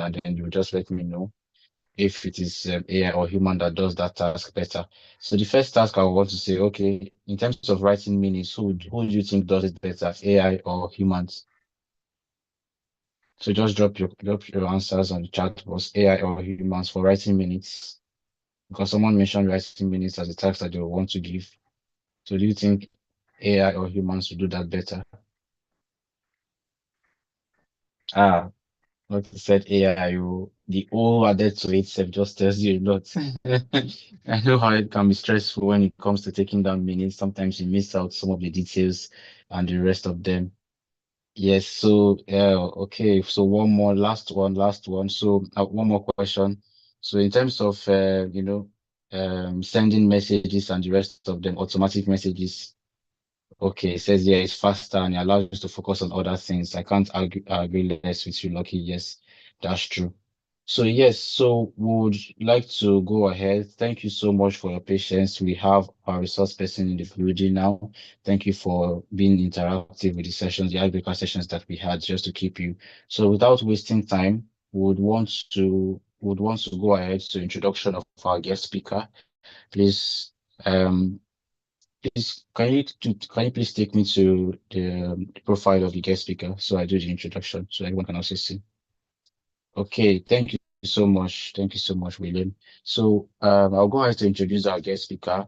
and then you just let me know if it is AI or human that does that task better. So the first task I want to say, okay, in terms of writing minutes, who do you think does it better, AI or humans? So just drop your answers on the chat box, AI or humans for writing minutes, because someone mentioned writing minutes as a task that they want to give. So do you think AI or humans will do that better? Ah, like you said, AI, the O added to itself just tells you a lot. I know how it can be stressful when it comes to taking down minutes. Sometimes you miss out some of the details and the rest of them. Yes, so okay, so one more, last one. So one more question. So in terms of sending messages and the rest of them, automatic messages. Okay, it says yeah, it's faster and it allows you to focus on other things. I can't agree less with you, Lucky. Yes, that's true. So yes, so would like to go ahead. Thank you so much for your patience. We have our resource person in the building now. Thank you for being interactive with the sessions, the icebreaker sessions that we had, just to keep you. So without wasting time, would want to go ahead to introduction of our guest speaker. Please, um, can you please take me to the profile of the guest speaker so I do the introduction so everyone can also see? Okay, thank you so much. Thank you so much, William. So I'll go ahead to introduce our guest speaker.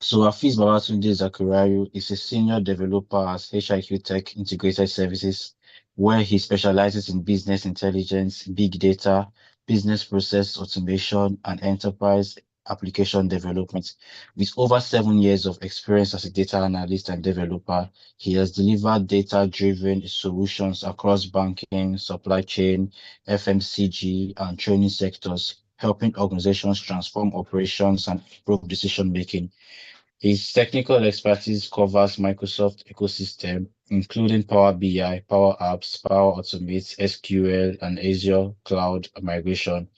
So Hafiz Babatunde Zakurayu is a senior developer at HIQ Tech Integrated Services, where he specializes in business intelligence, big data, business process automation, and enterprise application development. With over 7 years of experience as a data analyst and developer, he has delivered data-driven solutions across banking, supply chain, FMCG, and training sectors, helping organizations transform operations and improve decision making. His technical expertise covers Microsoft ecosystem, including Power BI, Power Apps, Power Automate, SQL, and Azure cloud migration,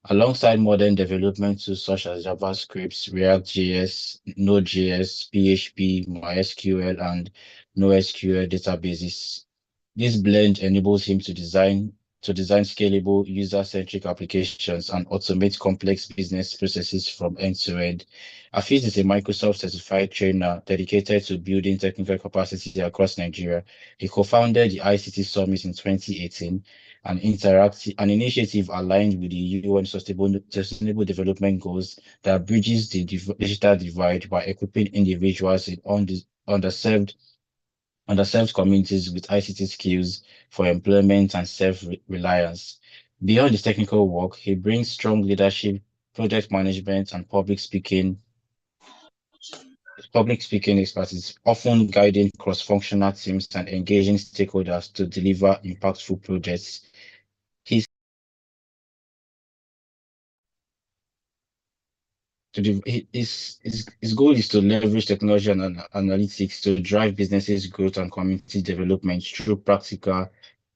alongside modern development tools such as JavaScript, React.js, Node.js, PHP, MySQL, and NoSQL databases. This blend enables him to design scalable, user-centric applications and automate complex business processes from end to end. Afeez is a Microsoft certified trainer dedicated to building technical capacity across Nigeria. He co-founded the ICT Summit in 2018, an initiative aligned with the UN Sustainable Development Goals that bridges the digital divide by equipping individuals in underserved communities with ICT skills for employment and self-reliance. Beyond his technical work, he brings strong leadership, project management, and public speaking expertise, often guiding cross-functional teams and engaging stakeholders to deliver impactful projects. His, his goal is to leverage technology and analytics to drive businesses' growth and community development through practical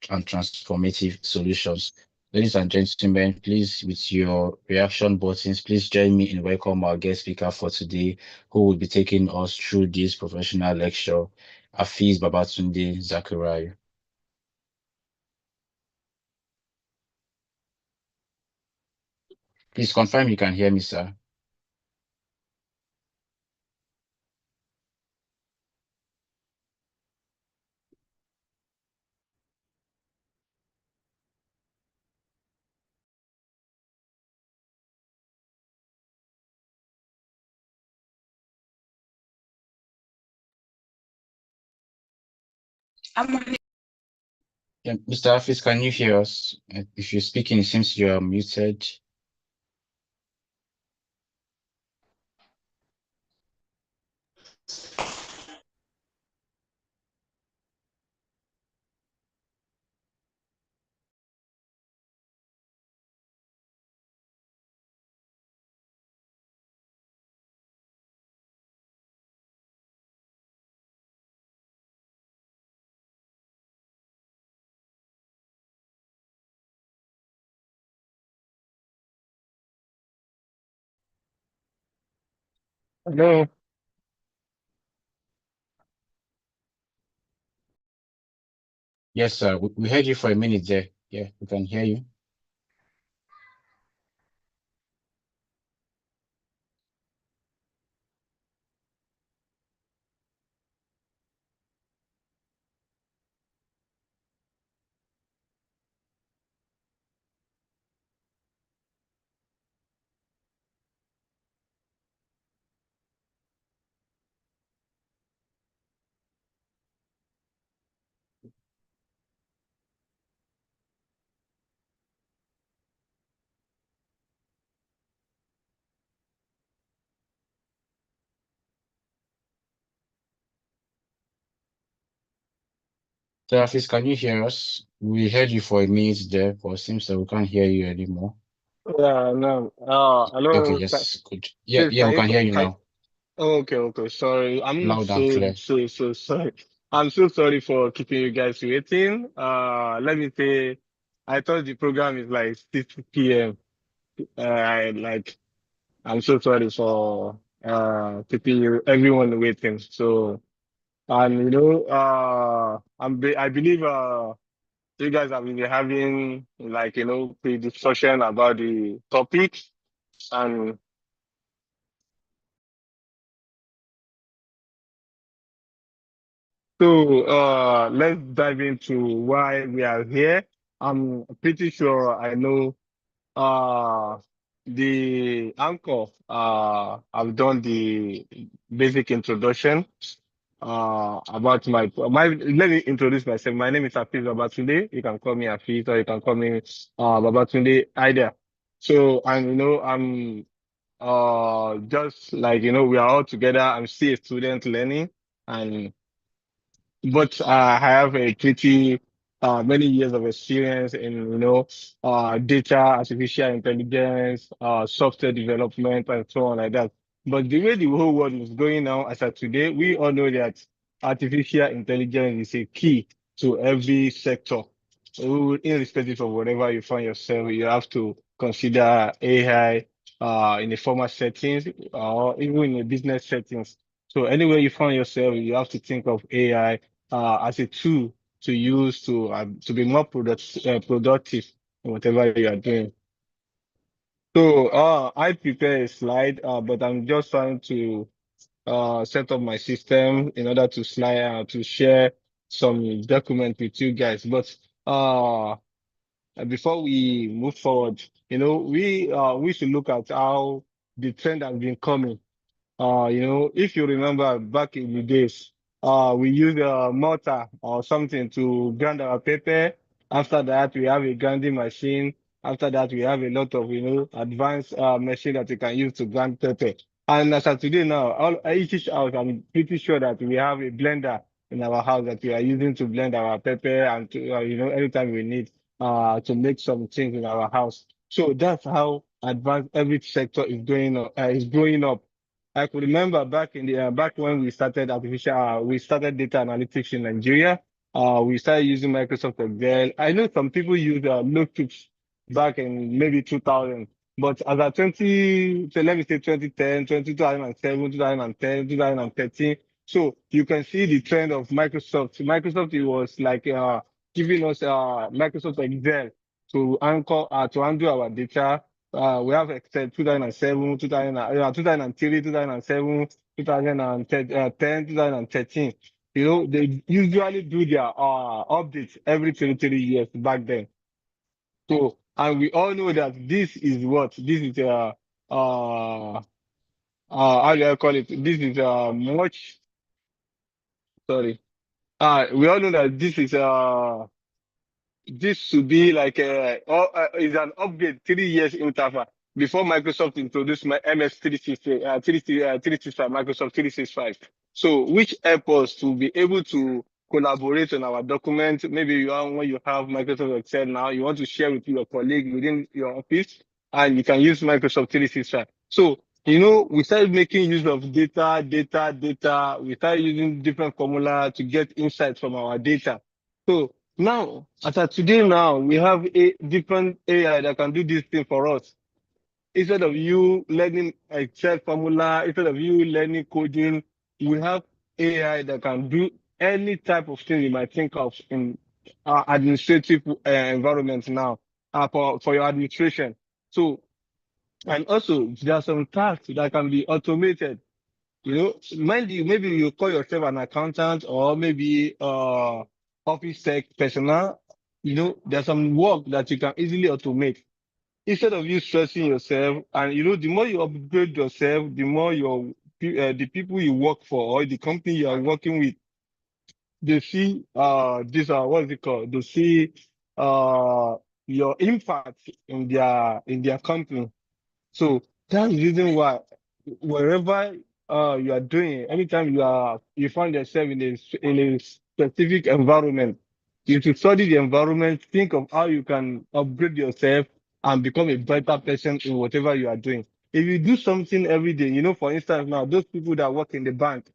and transformative solutions. Ladies and gentlemen, please, with your reaction buttons, please join me in welcome our guest speaker for today, who will be taking us through this professional lecture, Hafiz Babatunde Zakurayu. Please confirm you can hear me, sir. I'm Yeah, Mr. Hafiz, can you hear us? If you're speaking, it seems you are muted. Hello. Yes, sir. We heard you for a minute there. Yeah, we can hear you. Therapist, can you hear us? We heard you for a minute there, but it seems that we can't hear you anymore. Yeah, no. Okay, Hello. yes, good. Yeah, Please, yeah, we can hear you now, okay, okay. Sorry. I'm loud and so, clear. so, so sorry. I'm so sorry for keeping you guys waiting. Let me say, I thought the program is like 6 p.m. Like, I'm so sorry for, keeping everyone waiting. So, and I believe, you guys have been having like, pre-discussion about the topic. And so let's dive into why we are here. I'm pretty sure I know the anchor I've done the basic introduction about my let me introduce myself. My name is Hafiz Babatunde. You can call me Hafiz or you can call me Babatunde either. So and I'm just like we are all together. I'm still a student learning, and but I have a pretty many years of experience in data, artificial intelligence, software development, and so on like that. But the way the whole world is going now, as of today, we all know that artificial intelligence is a key to every sector. Irrespective of whatever you find yourself, you have to consider AI in a formal settings or even in a business settings. So anywhere you find yourself, you have to think of AI as a tool to use to be more productive in whatever you are doing. So I prepare a slide, but I'm just trying to set up my system in order to to share some document with you guys. But before we move forward, we should look at how the trend has been coming. If you remember back in the days, we used a mortar or something to grind our pepper. After that, we have a grinding machine. After that, we have a lot of, advanced machine that you can use to grind pepper. And as of today now, each house, I'm pretty sure that we have a blender in our house that we are using to blend our pepper and to, anytime we need to make some things in our house. So that's how advanced every sector is growing up. I could remember back when we started data analytics in Nigeria. We started using Microsoft Excel. I know some people use notebooks back in maybe 2000, but as of so let me say 2010, 2007, 2010, 2013. So you can see the trend of Microsoft. Microsoft, it was like giving us Microsoft Excel to handle our data. We have Excel 2007, 2003, 2007, 2010, 2013. They usually do their updates every 23 years back then. So, and we all know that this is how do I call it? This is much, sorry. We all know that this should be like is an upgrade 3 years interval before Microsoft introduced my MS 360, 365, Microsoft 365. So, which help us to be able to collaborate on our document. Maybe when you have Microsoft Excel now, you want to share with your colleague within your office, and you can use Microsoft 365. So, we started making use of data. We started using different formula to get insights from our data. So, now, as of today now, we have a different AI that can do this thing for us. Instead of you learning Excel formula, instead of you learning coding, we have AI that can do any type of thing you might think of in administrative environment now for your administration. So, and also there are some tasks that can be automated. Mind you, maybe you call yourself an accountant or maybe office tech personnel. There's some work that you can easily automate instead of you stressing yourself. And the more you upgrade yourself, the more the people you work for or the company you are working with, they see this what's it called? They see uh your impact in their company. So that's the reason why wherever you are doing, anytime you find yourself in a specific environment, You should study the environment, think of how you can upgrade yourself and become a better person in whatever you are doing. If you do something every day, for instance, now those people that work in the bank,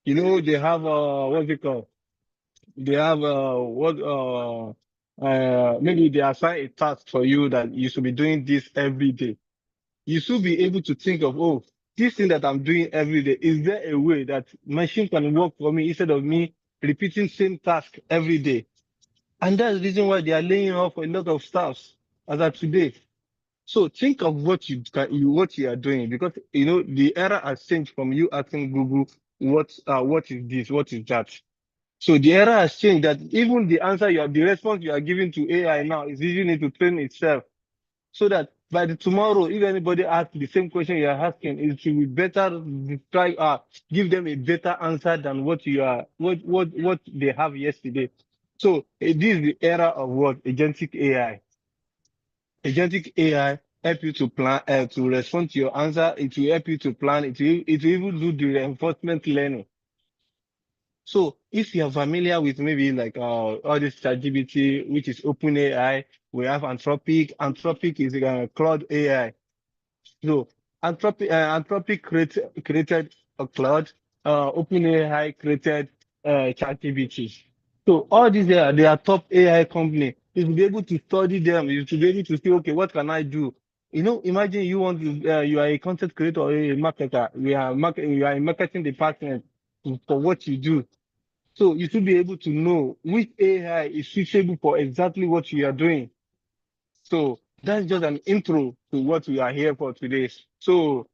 they have what's it called? They have maybe they assign a task for you that you should be doing this every day. You should be able to think of, oh, this thing that I'm doing every day, is there a way that machine can work for me instead of me repeating same task every day? And that's the reason why they are laying off a lot of staffs as of today. So think of what you are doing, because the era has changed from you asking Google what is this, what is that. So the era has changed that even the response you are giving to AI now is using it to train itself, so that by the tomorrow, if anybody asks the same question you are asking, it should be better try give them a better answer than what they have yesterday. So this is the era of what agentic AI. Agentic AI help you to plan to respond to your answer. It will help you to plan. It will even do the reinforcement learning. So if you are familiar with maybe like all this ChatGPT, which is OpenAI, we have Anthropic. Anthropic is Claude AI. So Anthropic created a Claude. OpenAI created ChatGPT. So all these they are top AI company. You should be able to study them. You should be able to say, okay, what can I do? Imagine you are a content creator or a marketer. You are a marketing department for what you do. So you should be able to know which AI is suitable for exactly what you are doing. So that's just an intro to what we are here for today. So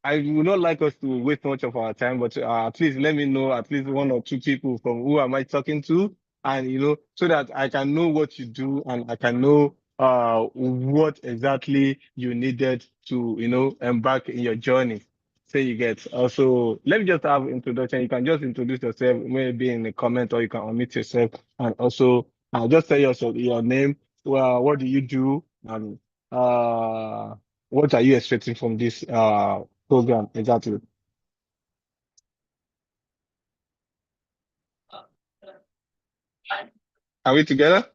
I would not like us to waste much of our time, but at least let me know at least one or two people from who am I talking to, and so that I can know what you do and I can know what exactly you needed to embark in your journey. Say you get. Also, let me just have introduction. You can just introduce yourself, maybe in a comment, or you can unmute yourself, and also just tell yourself your name, well, what do you do? And uh, what are you expecting from this program exactly? Are we together?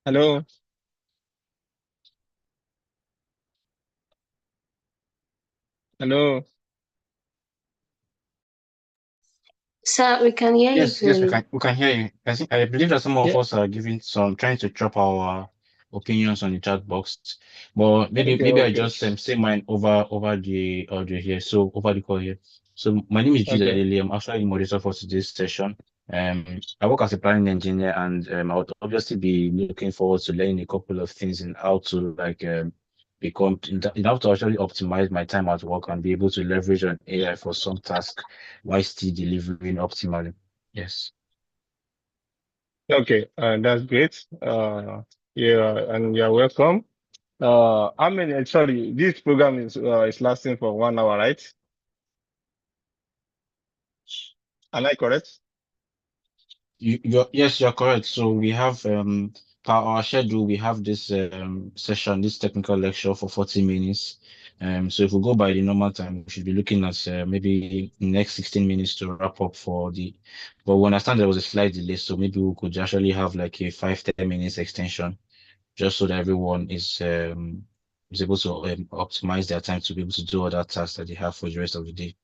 Hello? Hello? Sir, we can hear you Yes, yes, we clearly. can we can hear you. I believe that some of Yeah. us are giving some trying to drop our opinions on the chat box. But maybe I Okay. just say mine over the audio here. So over the call here. So my name is Jude Okay. Adeli. I'm actually the moderator for today's session. I work as a planning engineer, and I would obviously be looking forward to learning a couple of things in how to in how to actually optimize my time at work and be able to leverage on AI for some task while still delivering optimally. Yes. Okay. That's great. Yeah, and you're welcome. I mean, sorry, this program is lasting for 1 hour, right? Am I correct? Yes, you're correct. So we have per our schedule, we have this session, this technical lecture for 40 minutes. So if we go by the normal time, we should be looking at maybe next 16 minutes to wrap up for the. But we understand there was a slight delay, so maybe we could actually have like a 5-10 minutes extension, just so that everyone is able to optimize their time to be able to do other tasks that they have for the rest of the day.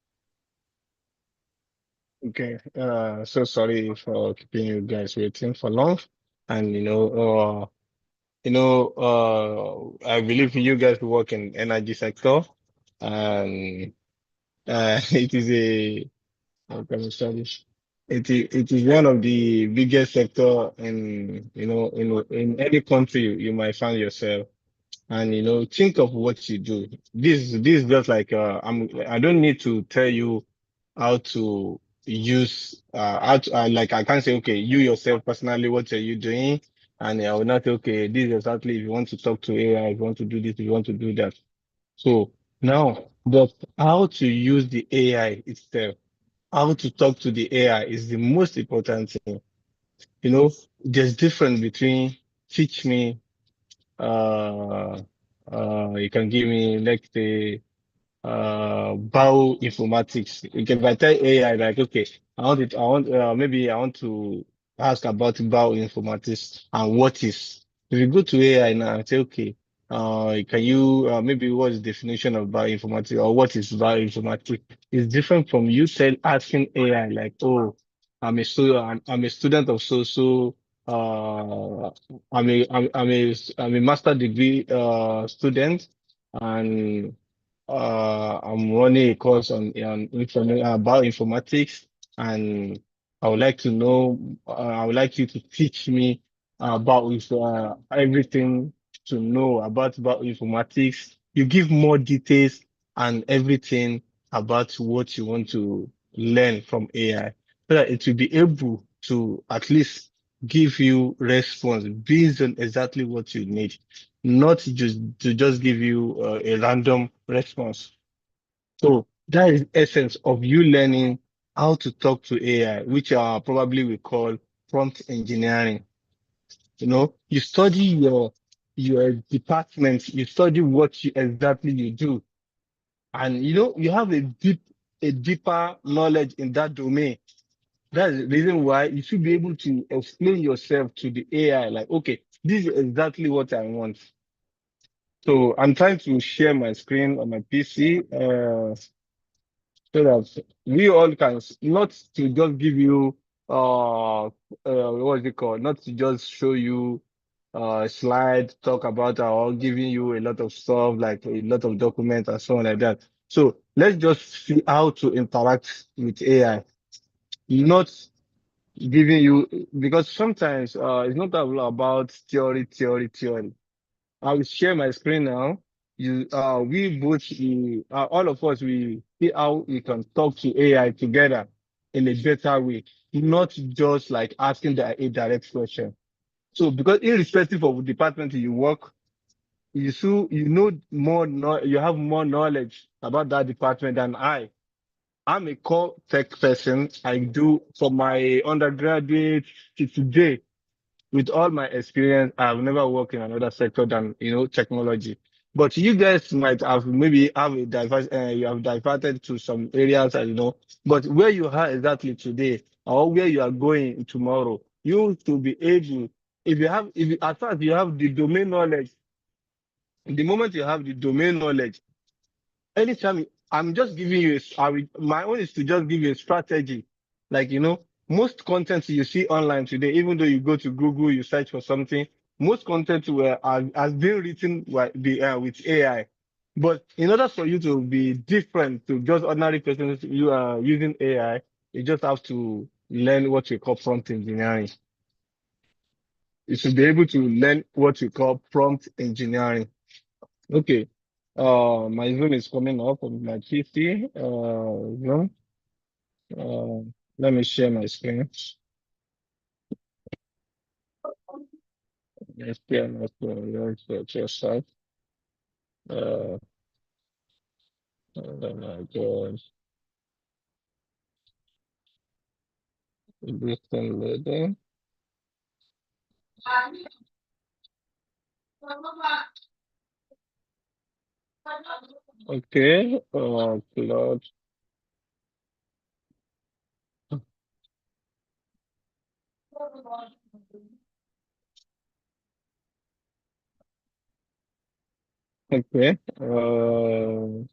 Okay. So sorry for keeping you guys waiting for long. And I believe you guys work in energy sector, and it is how can I say this? It is one of the biggest sector in in any country you might find yourself. And think of what you do. This is just like I don't need to tell you how to use like I can't say, okay, you yourself personally, what are you doing? And I will not say, okay, this is exactly if you want to talk to AI, if you want to do this, if you want to do that. So now, but how to use the AI itself, how to talk to the AI is the most important thing. There's difference between teach me, uh, you can give me, let's say, bioinformatics. If I tell AI like, okay, maybe I want to ask about bioinformatics and what is. If you go to AI now and say, okay, can you, maybe what's the definition of bioinformatics or what is bioinformatics? It's different from you asking AI like, oh, I'm a student of I'm a master degree, student, and I'm running a course about informatics, and I would like you to teach me about everything to know about informatics. You give more details and everything about what you want to learn from AI, so that it will be able to at least give you response based on exactly what you need, not just give you a random response. So that is essence of you learning how to talk to AI, which probably we call prompt engineering. You know, you study your department, you study what exactly you do, and you know you have a deeper knowledge in that domain. That's the reason why you should be able to explain yourself to the AI, like, okay, this is exactly what I want. So I'm trying to share my screen on my PC, so that we all can, not to just give you, what is it called? Not to just show you slide, talk about, or giving you a lot of stuff, like a lot of documents and so on like that. So let's just see how to interact with AI, not giving you, because sometimes it's not all about theory. I will share my screen now. We both, all of us, we see how we can talk to AI together in a better way, not just like asking a direct question. So, because irrespective of the department you work, you know more, you have more knowledge about that department than I. I'm a core tech person. I do from my undergraduate to today. With all my experience, I've never worked in another sector than, technology. But you guys might have maybe have you have diverted to some areas, but where you are exactly today or where you are going tomorrow, you to be able, as far as you have the domain knowledge, the moment you have the domain knowledge, anytime I'm just giving you, my own is to just give you a strategy. Like, most content you see online today, even though you go to Google, you search for something, most content has been written with AI. But in order for you to be different to just ordinary persons, you are using AI, you just have to learn what we call prompt engineering. You should be able to learn what we call prompt engineering. Okay. My Zoom is coming up on my PC. Zoom. Uh, Let me share my screen. Let's share my screen. Let's start. Uh, oh my God. This thing loading. Okay. Upload. Okay. Uh,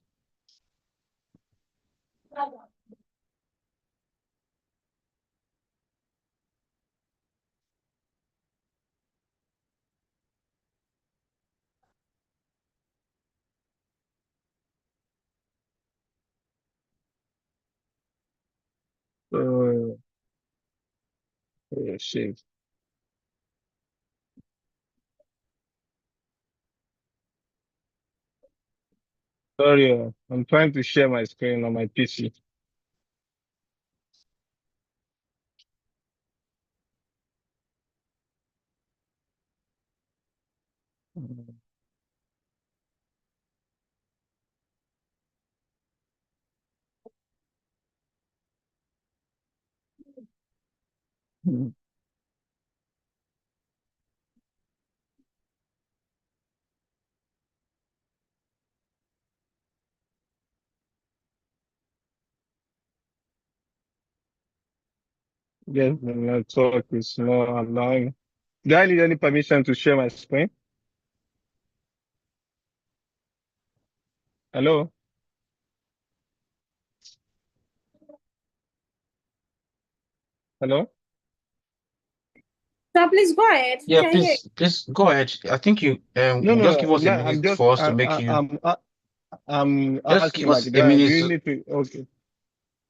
shit. Sorry, I'm trying to share my screen on my PC. Yes, the network is not allowing. Do I need any permission to share my screen? Hello? Hello? So please go ahead. We Yeah, can hear. please go ahead. I think you No, just no, give us a no, I'm minute just, for us to make you I'm just give asking, like, us a do minute you to need to, okay,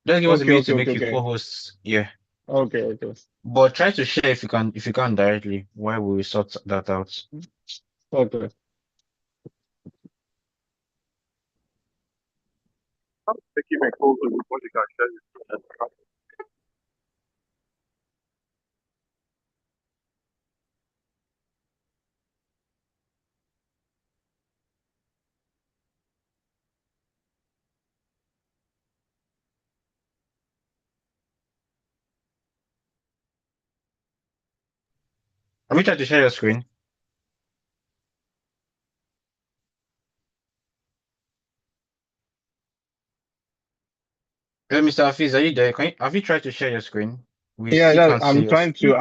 just give us a okay, minute okay, to okay, make you okay, co-host. Yeah. okay, okay, But try to share if you can directly while we sort that out. okay. Making my calls before you can share it. Have you tried to share your screen? Mr. Hafiz, are you there? Have you tried to share your screen? We Yeah, still that, can't see I'm your trying to,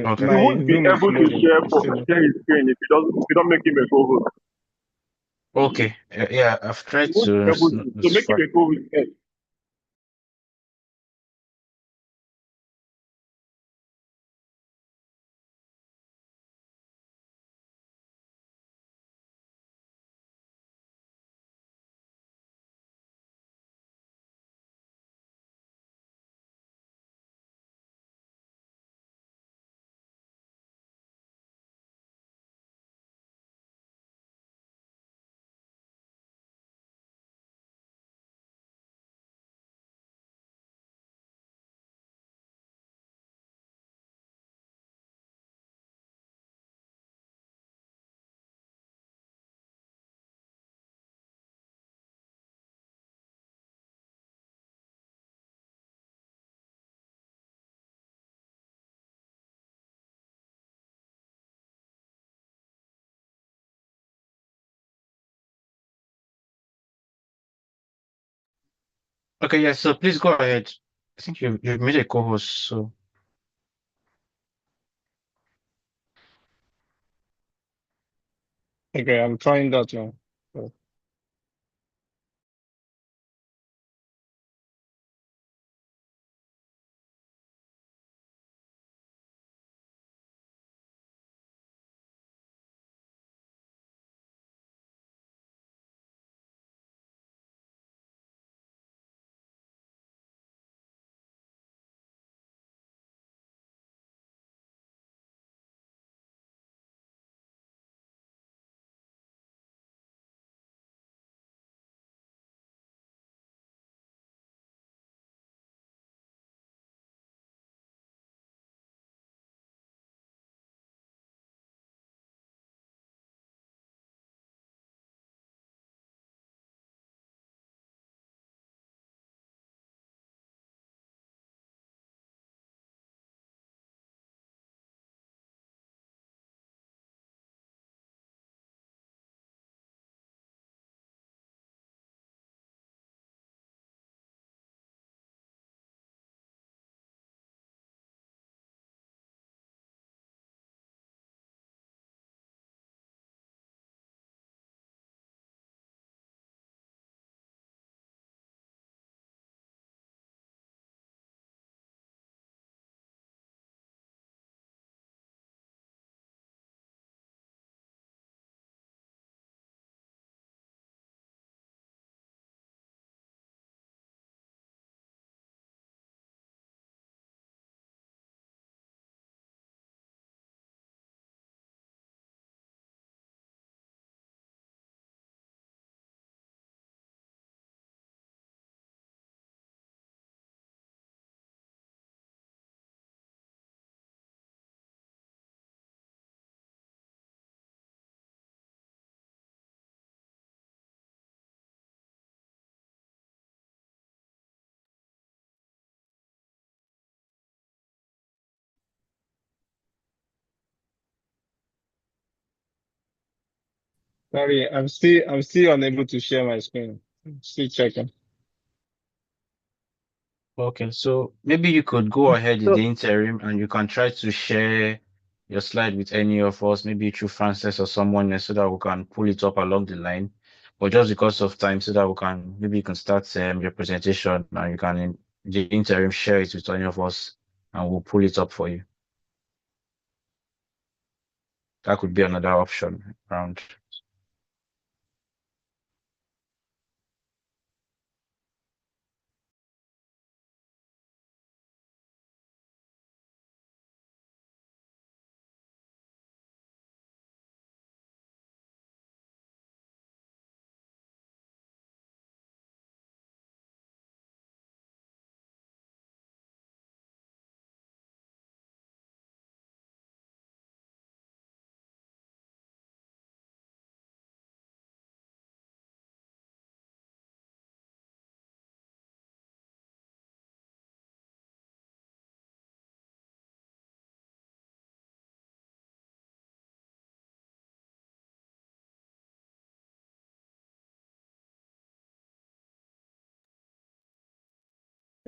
Okay. He my won't be Zoom is able to loading. It's still, share his screen if you don't make him a co-host. Okay. Yeah, I've He tried won't be to. able to. So make him a co-host first. Okay, yeah, so please go ahead. I think you've made a co-host, so okay, I'm trying that now. Sorry, I'm still unable to share my screen. Still checking. Okay, so maybe you could go ahead in So the interim and you can try to share your slide with any of us, maybe through Francis or someone else, so that we can pull it up along the line. But just because of time, so that we can maybe you can start your presentation and you can in the interim share it with any of us and we'll pull it up for you. That could be another option around.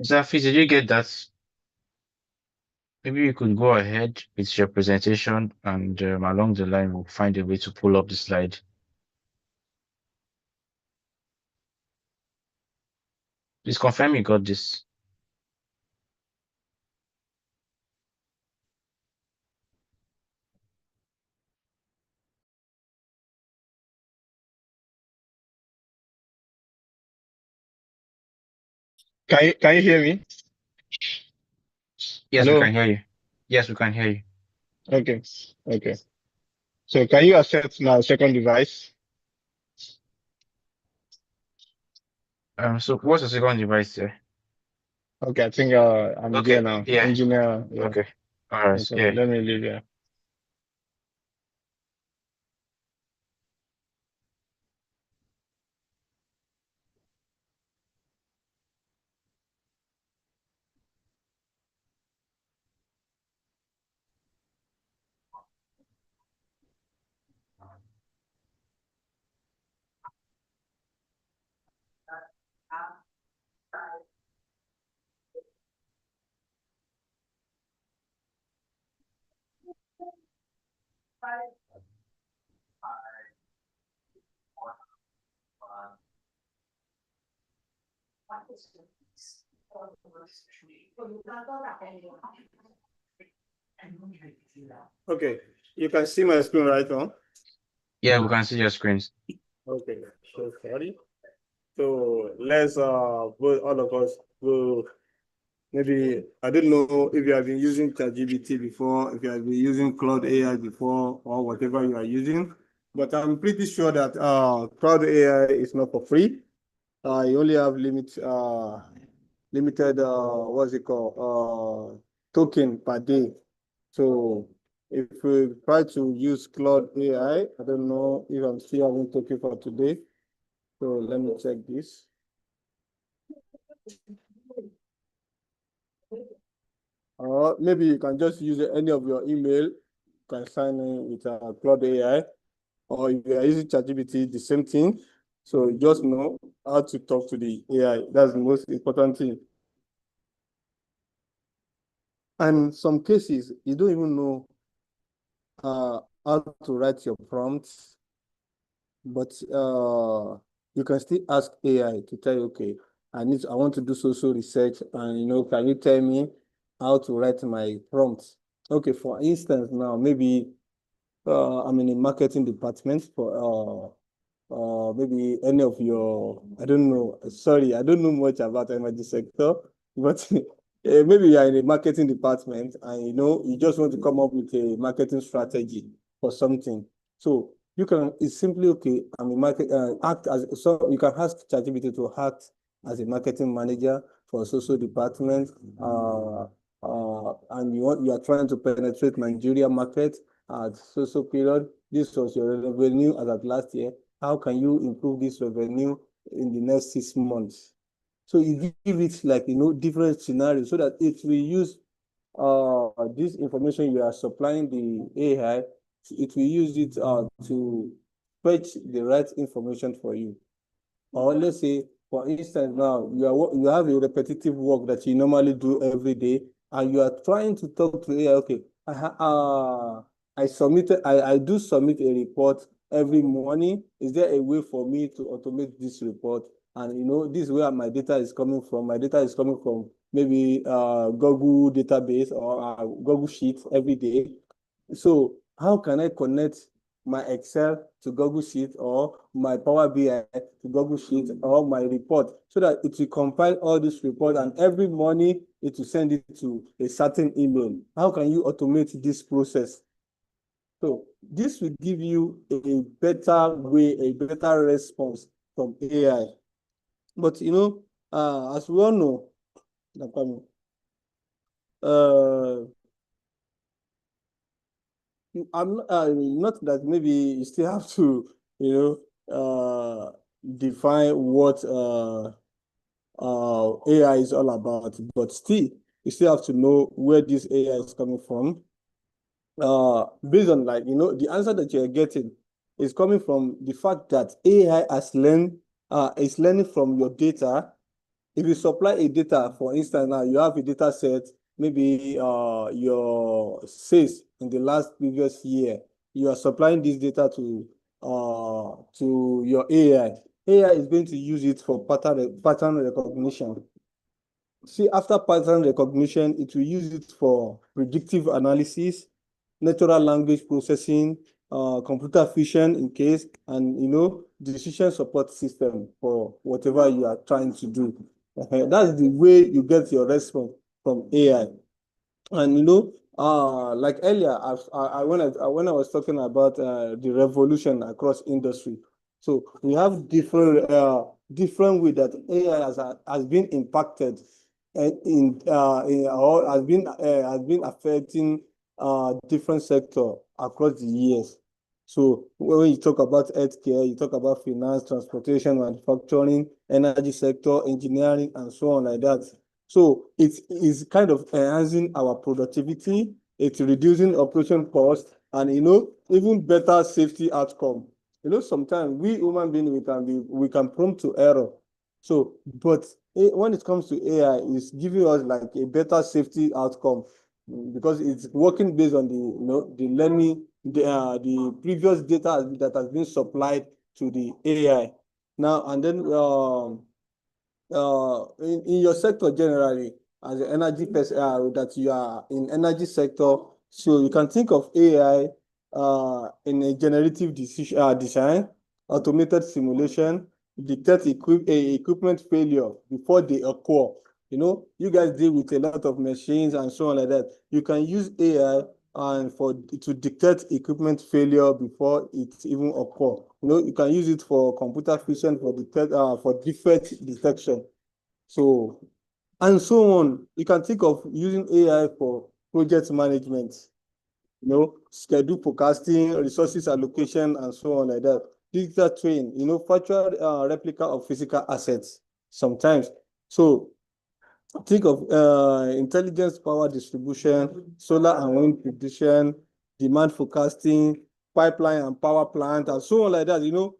Zafi, did you get that? Maybe you could go ahead with your presentation and along the line we'll find a way to pull up the slide. Please confirm you got this. can you hear me? Yes, we Hello? can hear you. Yes, we can hear you. Okay. Okay. So can you accept now second device? So what's the second device there? Okay, I think I'm Okay, there now. yeah. Engineer, yeah. Okay. All right. So Yeah. let me leave here. Okay, you can see my screen right now. Yeah, we can see your screens. Okay, so sorry. So let's both all of us go. Maybe I don't know if you have been using ChatGPT before, if you have been using Cloud AI before, or whatever you are using. But I'm pretty sure that Cloud AI is not for free. You only have limited what's it called token per day. So if we try to use Cloud AI, I don't know if I'm still having token for today. So let me check this. Maybe you can just use any of your email. You can sign in with Cloud AI, or if you are using ChatGPT, the same thing. So you just know how to talk to the AI. That's the most important thing. And some cases, you don't even know how to write your prompts, but you can still ask AI to tell you, okay, I want to do social research, and can you tell me how to write my prompts? Okay, for instance, now maybe I'm in a marketing department for maybe any of your, I don't know, sorry, I don't know much about energy sector, but maybe you're in a marketing department and you just want to come up with a marketing strategy for something. So it's simply, okay, I'm a act as, so you can ask ChatGPT to act as a marketing manager for a social department, and you are trying to penetrate Nigeria market at social period. This was your revenue as of last year. How can you improve this revenue in the next 6 months? So you give it like, different scenarios so that it will use this information you are supplying the AI, it will use it to fetch the right information for you. Or let's say For instance, now you have a repetitive work that you normally do every day, and you are trying to talk to AI. Okay, I do submit a report every morning. Is there a way for me to automate this report? And this is where my data is coming from. My data is coming from maybe Google database or Google Sheets every day. So how can I connect my Excel to Google Sheet or my Power BI to Google Sheet or my report so that it will compile all this report and every morning it will send it to a certain email? How can you automate this process? So this will give you a better way, a better response from AI. But as we all know, I'm not that maybe you still have to, define what AI is all about, but still, you still have to know where this AI is coming from. Based on the answer that you're getting is coming from the fact that AI is learning from your data. If you supply a data, for instance, now you have a data set, maybe your sales in the last previous year, you are supplying this data to your AI. AI is going to use it for pattern recognition. See, after pattern recognition, it will use it for predictive analysis, natural language processing, computer vision in case, and decision support system for whatever you are trying to do. That's the way you get your response from AI. And like earlier, when I was talking about the revolution across industry, so we have different way that AI has been impacted or has been affecting different sector across the years. So when you talk about healthcare, you talk about finance, transportation, manufacturing, energy sector, engineering, and so on like that. So it is kind of enhancing our productivity, it's reducing operation cost, and even better safety outcome. Sometimes we human beings we can prone to error. So, but when it comes to AI, it's giving us like a better safety outcome because it's working based on the learning, the previous data that has been supplied to the AI. Now and then in your sector generally, as an energy person, that you are in energy sector, so you can think of AI in a generative design, automated simulation, detect equipment failure before they occur. You guys deal with a lot of machines and so on like that. You can use AI to detect equipment failure before it even occur. You can use it for computer vision for defect detection. So, and so on. You can think of using AI for project management, schedule forecasting, resources allocation, and so on like that. Digital twin, virtual replica of physical assets sometimes. So think of intelligence power distribution, solar and wind prediction, demand forecasting, pipeline and power plant, and so on like that. You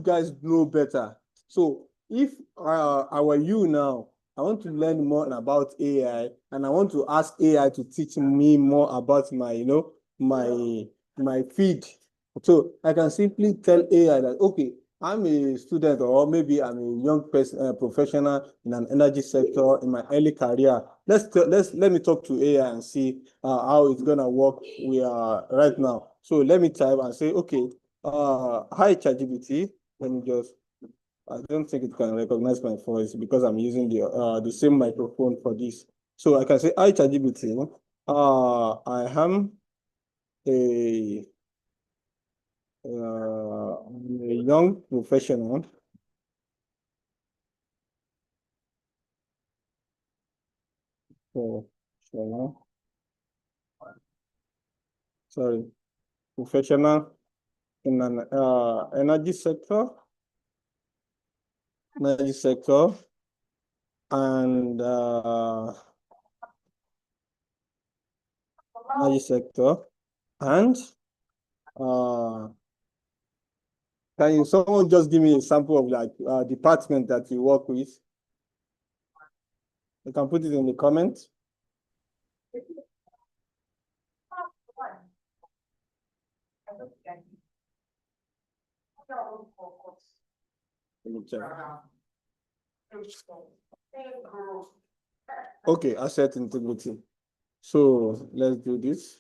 guys know better. So if I were you now, I want to learn more about AI, and I want to ask AI to teach me more about my, my feed. So I can simply tell AI that, okay, I'm a student, or maybe I'm a young person, professional in an energy sector in my early career. Let me talk to AI and see how it's gonna work right now. So let me type and say, okay, hi ChatGPT. Let me just. I don't think it can recognize my voice because I'm using the same microphone for this. So I can say, hi ChatGPT. I am a young professional professional in an energy sector, and energy sector, and Can you someone just give me a sample of like department that you work with? You can put it in the comments. Let me check. Okay, asset integrity. So let's do this.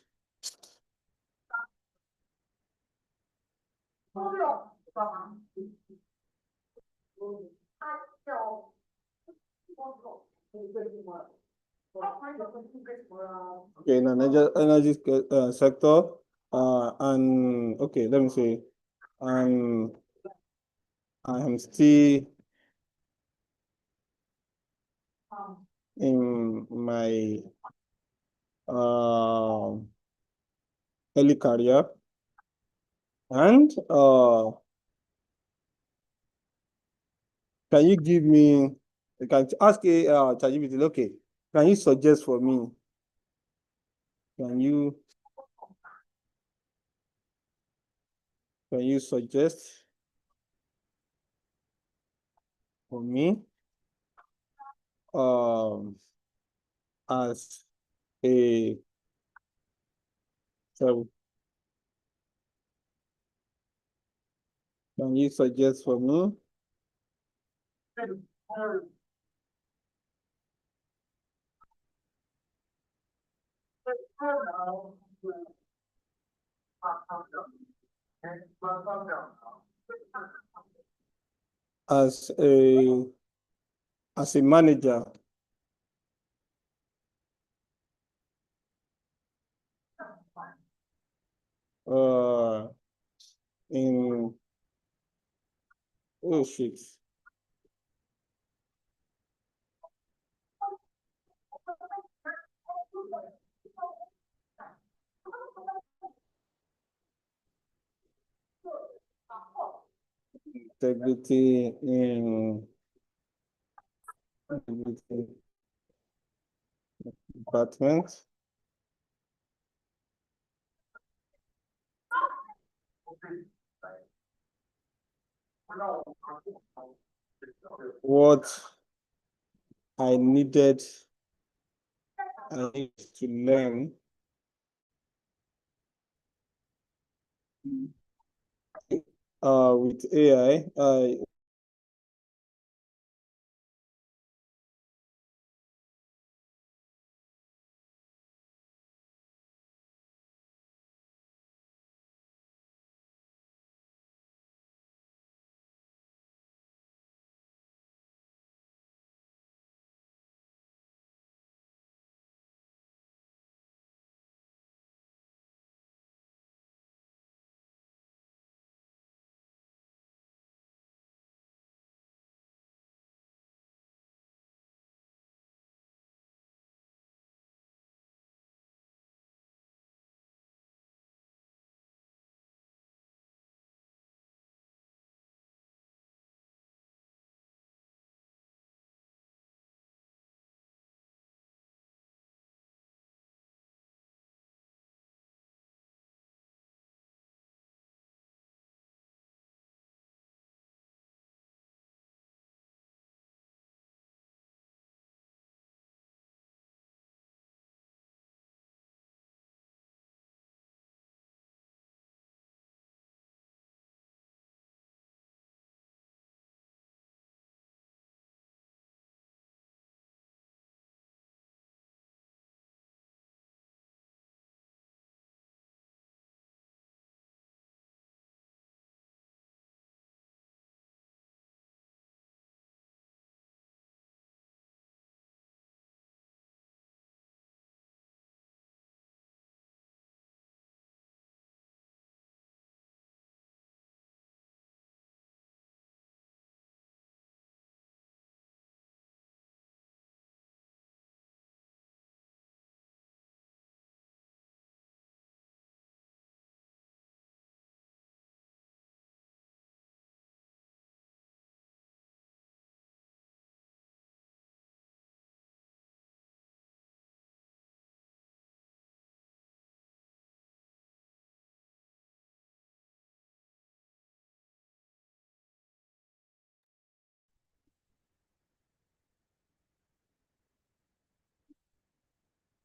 Okay, in an energy sector, and okay, let me say, I'm still in my early career, and can you give me? You can ask a ChatGPT, okay, can you suggest for me? Can you suggest for me as a so can you suggest for me as a manager in oh shit. Integrity in department. What I needed to learn with AI.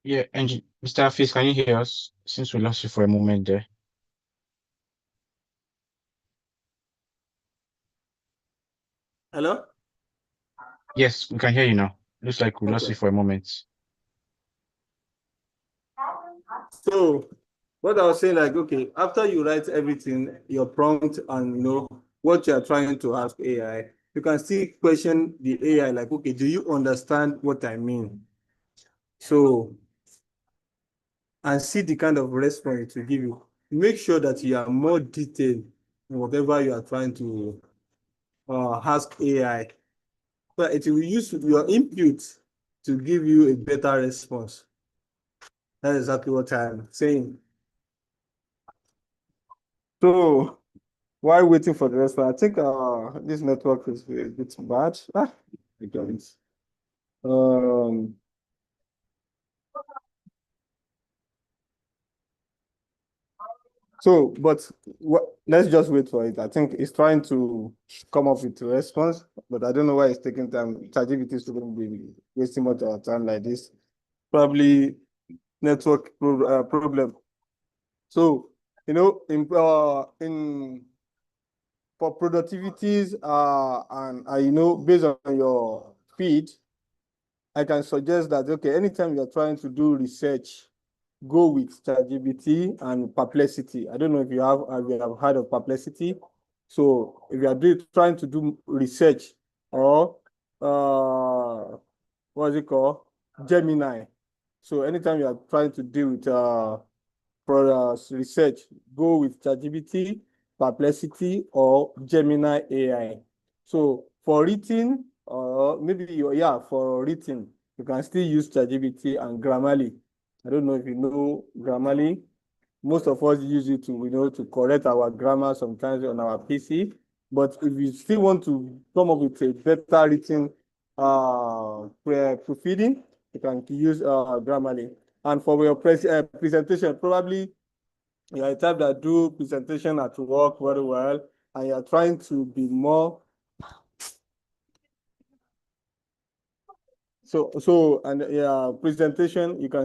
Yeah, and Mr. Hafiz, can you hear us? Since we lost you for a moment there. Hello? Yes, we can hear you now. Looks like we lost you Okay. for a moment. So what I was saying, like, okay, after you write everything, your prompt and what you are trying to ask AI, you can still question the AI, like, okay, do you understand what I mean? So, and see the kind of response it will give you. Make sure that you are more detailed in whatever you are trying to ask AI. But it will use your input to give you a better response. That's exactly what I'm saying. So while waiting for the response, I think this network is a bit bad. I got it. So, but let's just wait for it. I think it's trying to come up with a response, but I don't know why it's taking time. ChatGPT shouldn't be wasting much of our time like this. Probably network problem. So, in for productivities, and based on your feed, I can suggest that, okay, anytime you're trying to do research, go with ChatGPT and Perplexity. I don't know if you have heard of Perplexity. So if you are trying to do research, or what is it called? Gemini. So anytime you are trying to deal with for research, go with ChatGPT, Perplexity, or Gemini AI. So for written, or maybe for written, you can still use ChatGPT and Grammarly. I don't know if you know Grammarly. Most of us use it to correct our grammar sometimes on our PC. But if you still want to come up with a better written proofreading, you can use Grammarly. And for your presentation, probably you are a type that do presentation at work very well, and you are trying to be more. Presentation, you can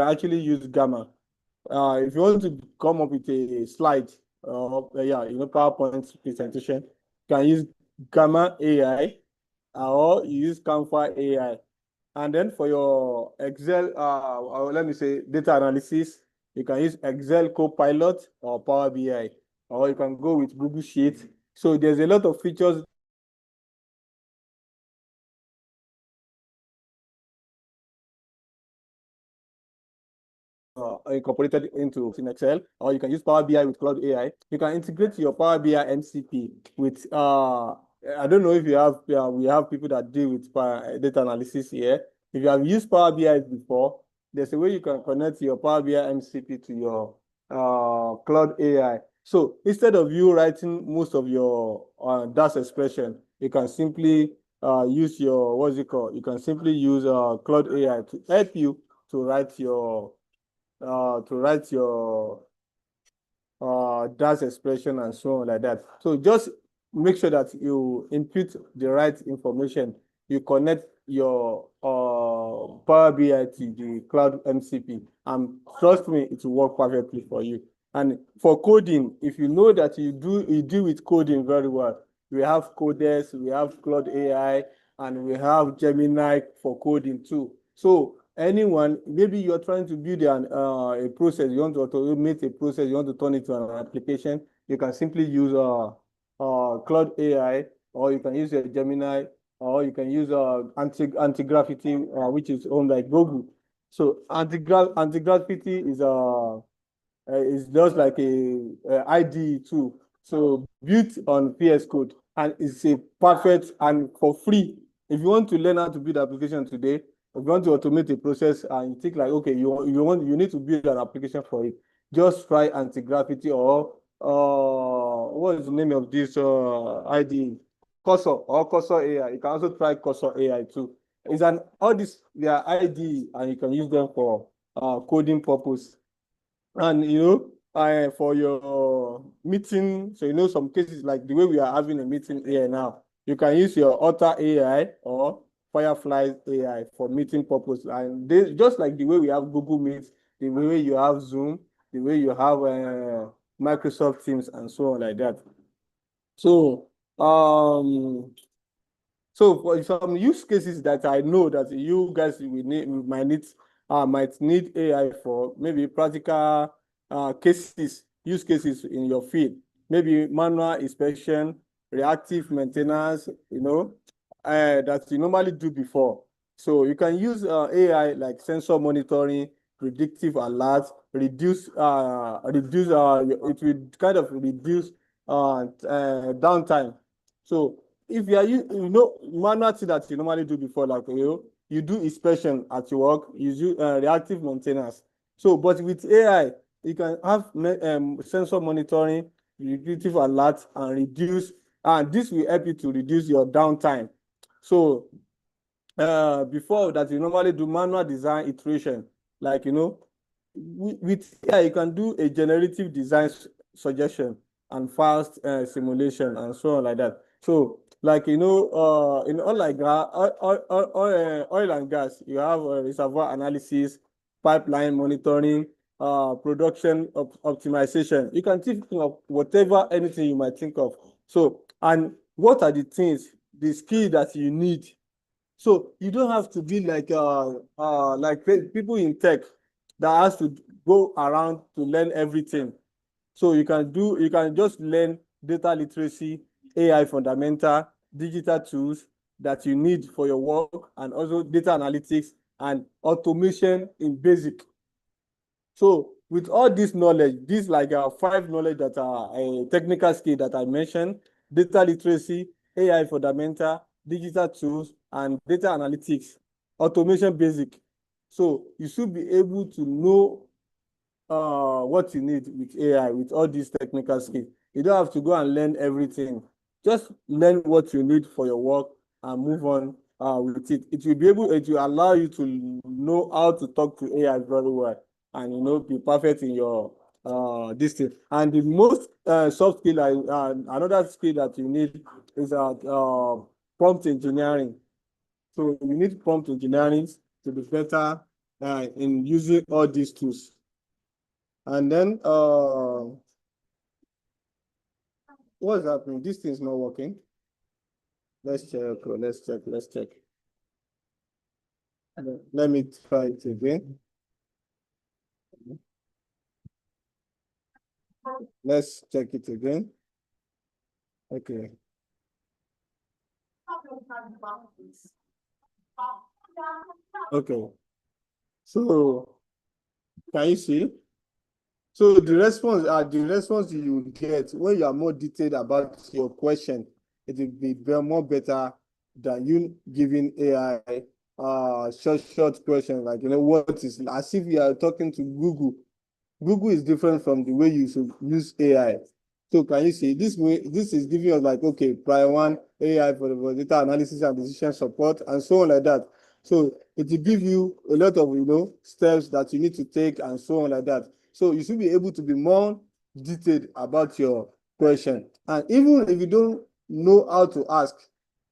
actually use Gamma. If you want to come up with a slide, PowerPoint presentation, you can use Gamma AI, or you use Canva AI. And then for your Excel, or let me say data analysis, you can use Excel Copilot or Power BI, or you can go with Google Sheets. So there's a lot of features incorporated into in Excel, or you can use Power BI with Cloud AI. You can integrate your Power BI MCP with I don't know if you have we have people that deal with data analysis here. If you have used Power BI before, there's a way you can connect your Power BI MCP to your Cloud AI. So instead of you writing most of your DAX expression, you can simply use your what's it called? You can simply use Cloud AI to help you to write your DAX expression and so on like that. So just make sure that you input the right information. You connect your Power BI to the Cloud MCP, and trust me, it will work perfectly for you. And for coding, if you know that you deal with coding very well, we have Codex, we have Cloud AI, and we have Gemini for coding too. So anyone, maybe you're trying to build a process, you want to automate a process, you want to turn it to an application, you can simply use Cloud AI, or you can use a Gemini, or you can use Anti-Gravity, which is owned by Google. So Anti-Gravity is just like a IDE tool. So built on VS Code, and it's a perfect and for free. If you want to learn how to build application today, if you want to automate a process and you think like, okay, you need to build an application for it, just try Anti-Gravity, or what is the name of this IDE? Cursor AI. You can also try Cursor AI too. All these, they are IDE, and you can use them for coding purpose. And for your meeting, so some cases like the way we are having a meeting here now, you can use your Otter AI, or Firefly AI for meeting purpose. And they, just like the way we have Google Meet, the way you have Zoom, the way you have Microsoft Teams and so on like that. So so for some use cases that I know that you guys might need AI for, maybe practical use cases in your field, maybe manual inspection, reactive maintenance, that you normally do before. So you can use AI like sensor monitoring, predictive alerts, it will kind of reduce downtime. So if you are manual thing that you normally do before, like you do inspection at your work, you do reactive maintenance. So, but with AI, you can have sensor monitoring, predictive alerts, and this will help you to reduce your downtime. So, before that, you normally do manual design iteration, like with AI, you can do a generative design suggestion and fast simulation and so on like that. So, like in oil and gas, you have reservoir analysis, pipeline monitoring, production optimization. You can think of whatever anything you might think of. So, and what are the things, the skill that you need? So you don't have to be like people in tech that has to go around to learn everything. So you can just learn data literacy, AI fundamental, digital tools that you need for your work, and also data analytics and automation in basic. So with all this knowledge, these like 5 knowledge that are a technical skill that I mentioned: data literacy, AI fundamental, digital tools, and data analytics, automation basic. So you should be able to know what you need with AI, with all these technical skills. You don't have to go and learn everything. Just learn what you need for your work and move on with it. It will allow you to know how to talk to AI very well, and be perfect in your this thing. And the most soft skill, another skill that you need is prompt engineering. So you need prompt engineering to be better in using all these tools. And then what's happening? This thing's not working. Let's check. Let's check. Let me try it again. Let's check it again. Okay. Okay. So can you see? So the response you get when you are more detailed about your question, it will be more better than you giving AI short question, like what is, as if you are talking to Google. Google is different from the way you should use AI. So can you see this way? This is giving us like, okay, prior one, AI for data analysis and decision support and so on like that. So it will give you a lot of steps that you need to take and so on like that. So you should be able to be more detailed about your question. And even if you don't know how to ask,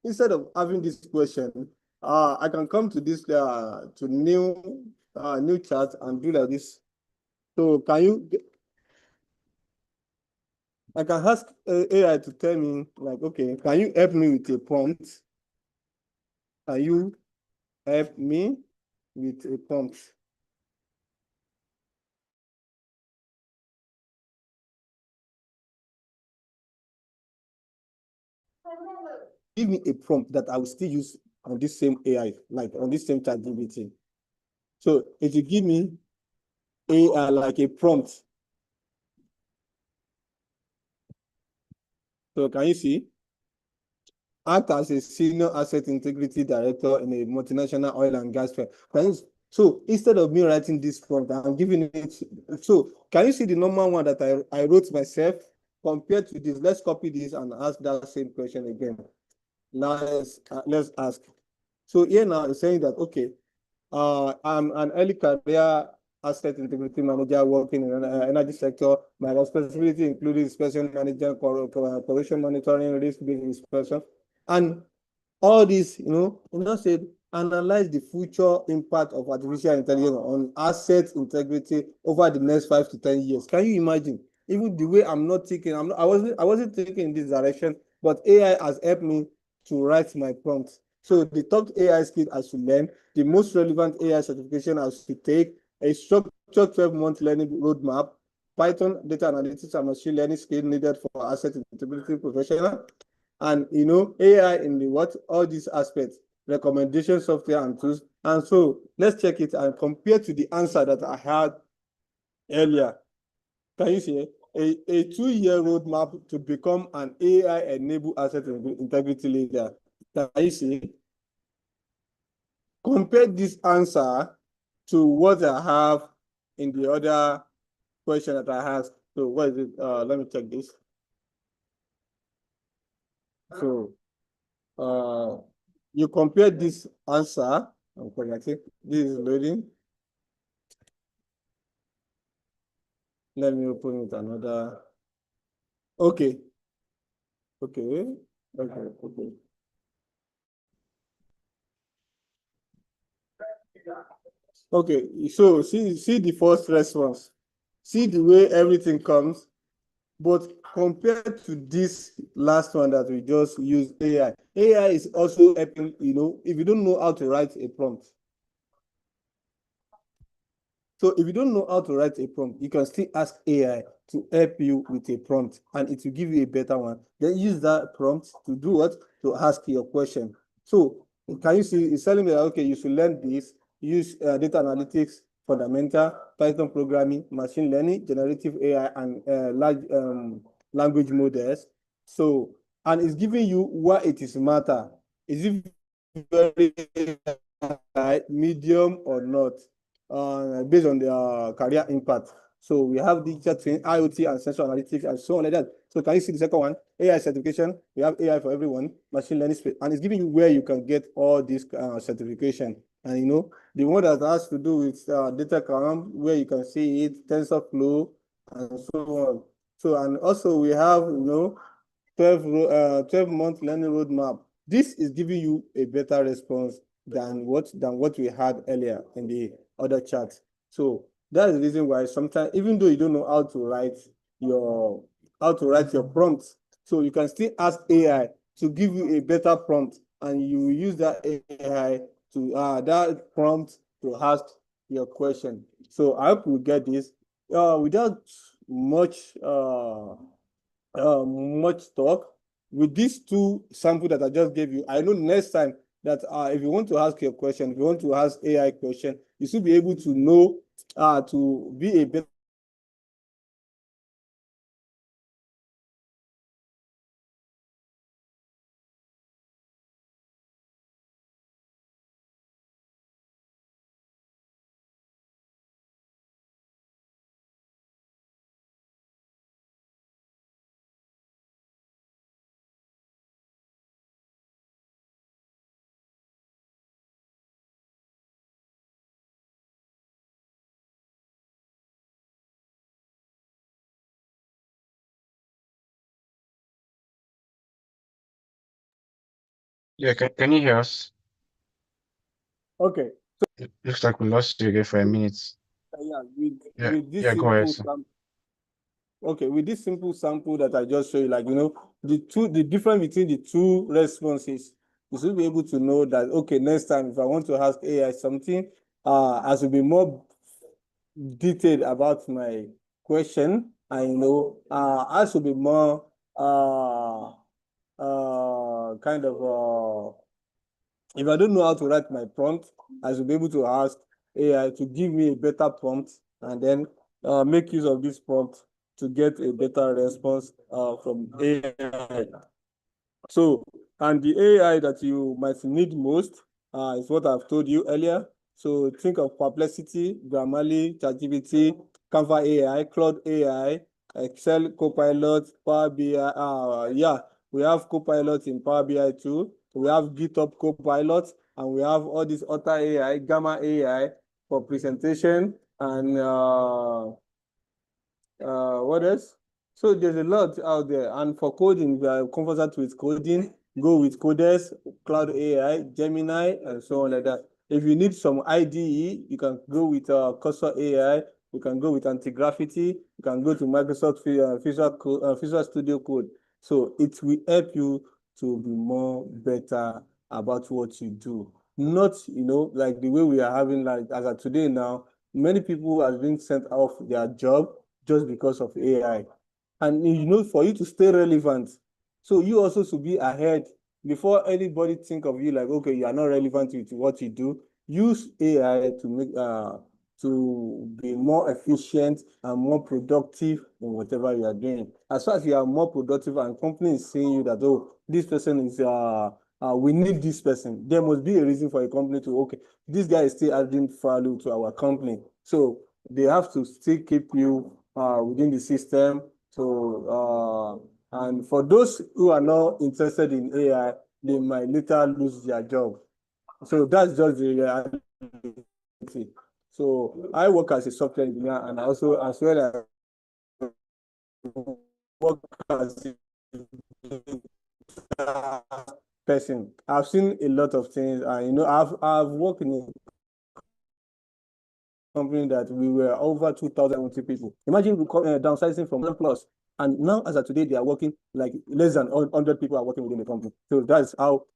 instead of having this question, I can come to this to new chat and do like this. So I can ask AI to tell me, like, okay, can you help me with a prompt? Can you help me with a prompt? Give me a prompt that I will still use on this same AI, like on this same ChatGPT. So it will give me like a prompt. So can you see? Act as a senior asset integrity director in a multinational oil and gas firm. So instead of me writing this prompt, I'm giving it. So can you see the normal one that I wrote myself compared to this? Let's copy this and ask that same question again. Now let's ask. So here now it's saying that, okay, I'm an early career asset integrity manager working in the energy sector. My responsibility included inspection management, corrosion monitoring, risk-based inspection. And all this, said, analyze the future impact of artificial intelligence on asset integrity over the next 5 to 10 years. Can you imagine? Even the way I'm not thinking, I wasn't thinking in this direction, but AI has helped me to write my prompts. So the top AI skill I should learn, the most relevant AI certification I should take, a structured 12-month learning roadmap, Python, data analytics, and machine learning skill needed for asset integrity professional, and AI in the all these aspects, recommendation software and tools. And so let's check it and compare to the answer that I had earlier. Can you see a 2-year roadmap to become an AI-enabled asset integrity leader? Can you see? Compare this answer to what I have in the other question that I asked. So what is it? Let me check this. So you compare this answer. I'm connecting. This is loading. Let me open it another. Okay. Okay. Okay, so see the first response. See the way everything comes, but compared to this last one that we just used, AI is also helping, if you don't know how to write a prompt. So if you don't know how to write a prompt, you can still ask AI to help you with a prompt, and it will give you a better one. Then use that prompt to do what? To ask your question. So can you see, it's telling me that, okay, you should learn this, use data analytics, fundamental, Python programming, machine learning, generative AI, and large language models. So, and it's giving you what it is matter. Is it very high, medium, or not? Based on their career impact. So we have digital twin, IoT, and sensor analytics, and so on like that. So can you see the second one? AI certification. We have AI for everyone, machine learning space, and it's giving you where you can get all this certification. And the one that has to do with data column, where you can see it, TensorFlow, and so on. So, and also we have 12-month learning roadmap. This is giving you a better response than what we had earlier in the other charts. So that's the reason why sometimes, even though you don't know how to write your prompts, so you can still ask AI to give you a better prompt, and you use that AI to that prompt to ask your question. So I hope you get this without much talk. With these two samples that I just gave you, I know next time that if you want to ask your question, if you want to ask AI question, you should be able to know to be a better Yeah, can you hear us? okay. It looks like we lost you again for a minute. Yeah, Yeah, with this yeah, go ahead, sir. with this simple sample that I just showed you, like the difference between the two responses, you should be able to know that, okay, next time if I want to ask AI something, I should be more detailed about my question, and I should be more kind of if I don't know how to write my prompt, I should be able to ask AI to give me a better prompt, and then make use of this prompt to get a better response from AI. So, and the AI that you might need most is what I've told you earlier. So think of Perplexity, Grammarly, ChatGPT, Canva AI, Claude AI, Excel Copilot, Power BI. Yeah, we have Copilot in Power BI too. We have GitHub Copilot, and we have all these other AI, Gamma AI for presentation, and what else? So there's a lot out there, and for coding, we are conversant with coding. go with Codex, Cloud AI, Gemini, and so on like that. If you need some IDE, you can go with Cursor AI. You can go with Anti-Graffiti. You can go to Microsoft Visual Studio Code. So it will help you to be more better about what you do. Not, like the way we are having, like as of today now, many people have been sent off their job just because of AI. And for you to stay relevant, so you also should be ahead before anybody think of you like, okay, you are not relevant with what you do. Use AI to make to be more efficient and more productive in whatever you are doing. As far as you are more productive and company is seeing you that, oh, this person is we need this person. There must be a reason for a company to, okay, this guy is still adding value to our company. So they have to still keep you within the system. So and for those who are not interested in AI, they might later lose their job. So that's just the reality. So I work as a software engineer, and also as well as work as a person. I've seen a lot of things, and I've worked in a company that we were over 2,000 people. Imagine we downsizing from 1+. And now, as of today, they are working like less than 100 people are working within the company. So that's how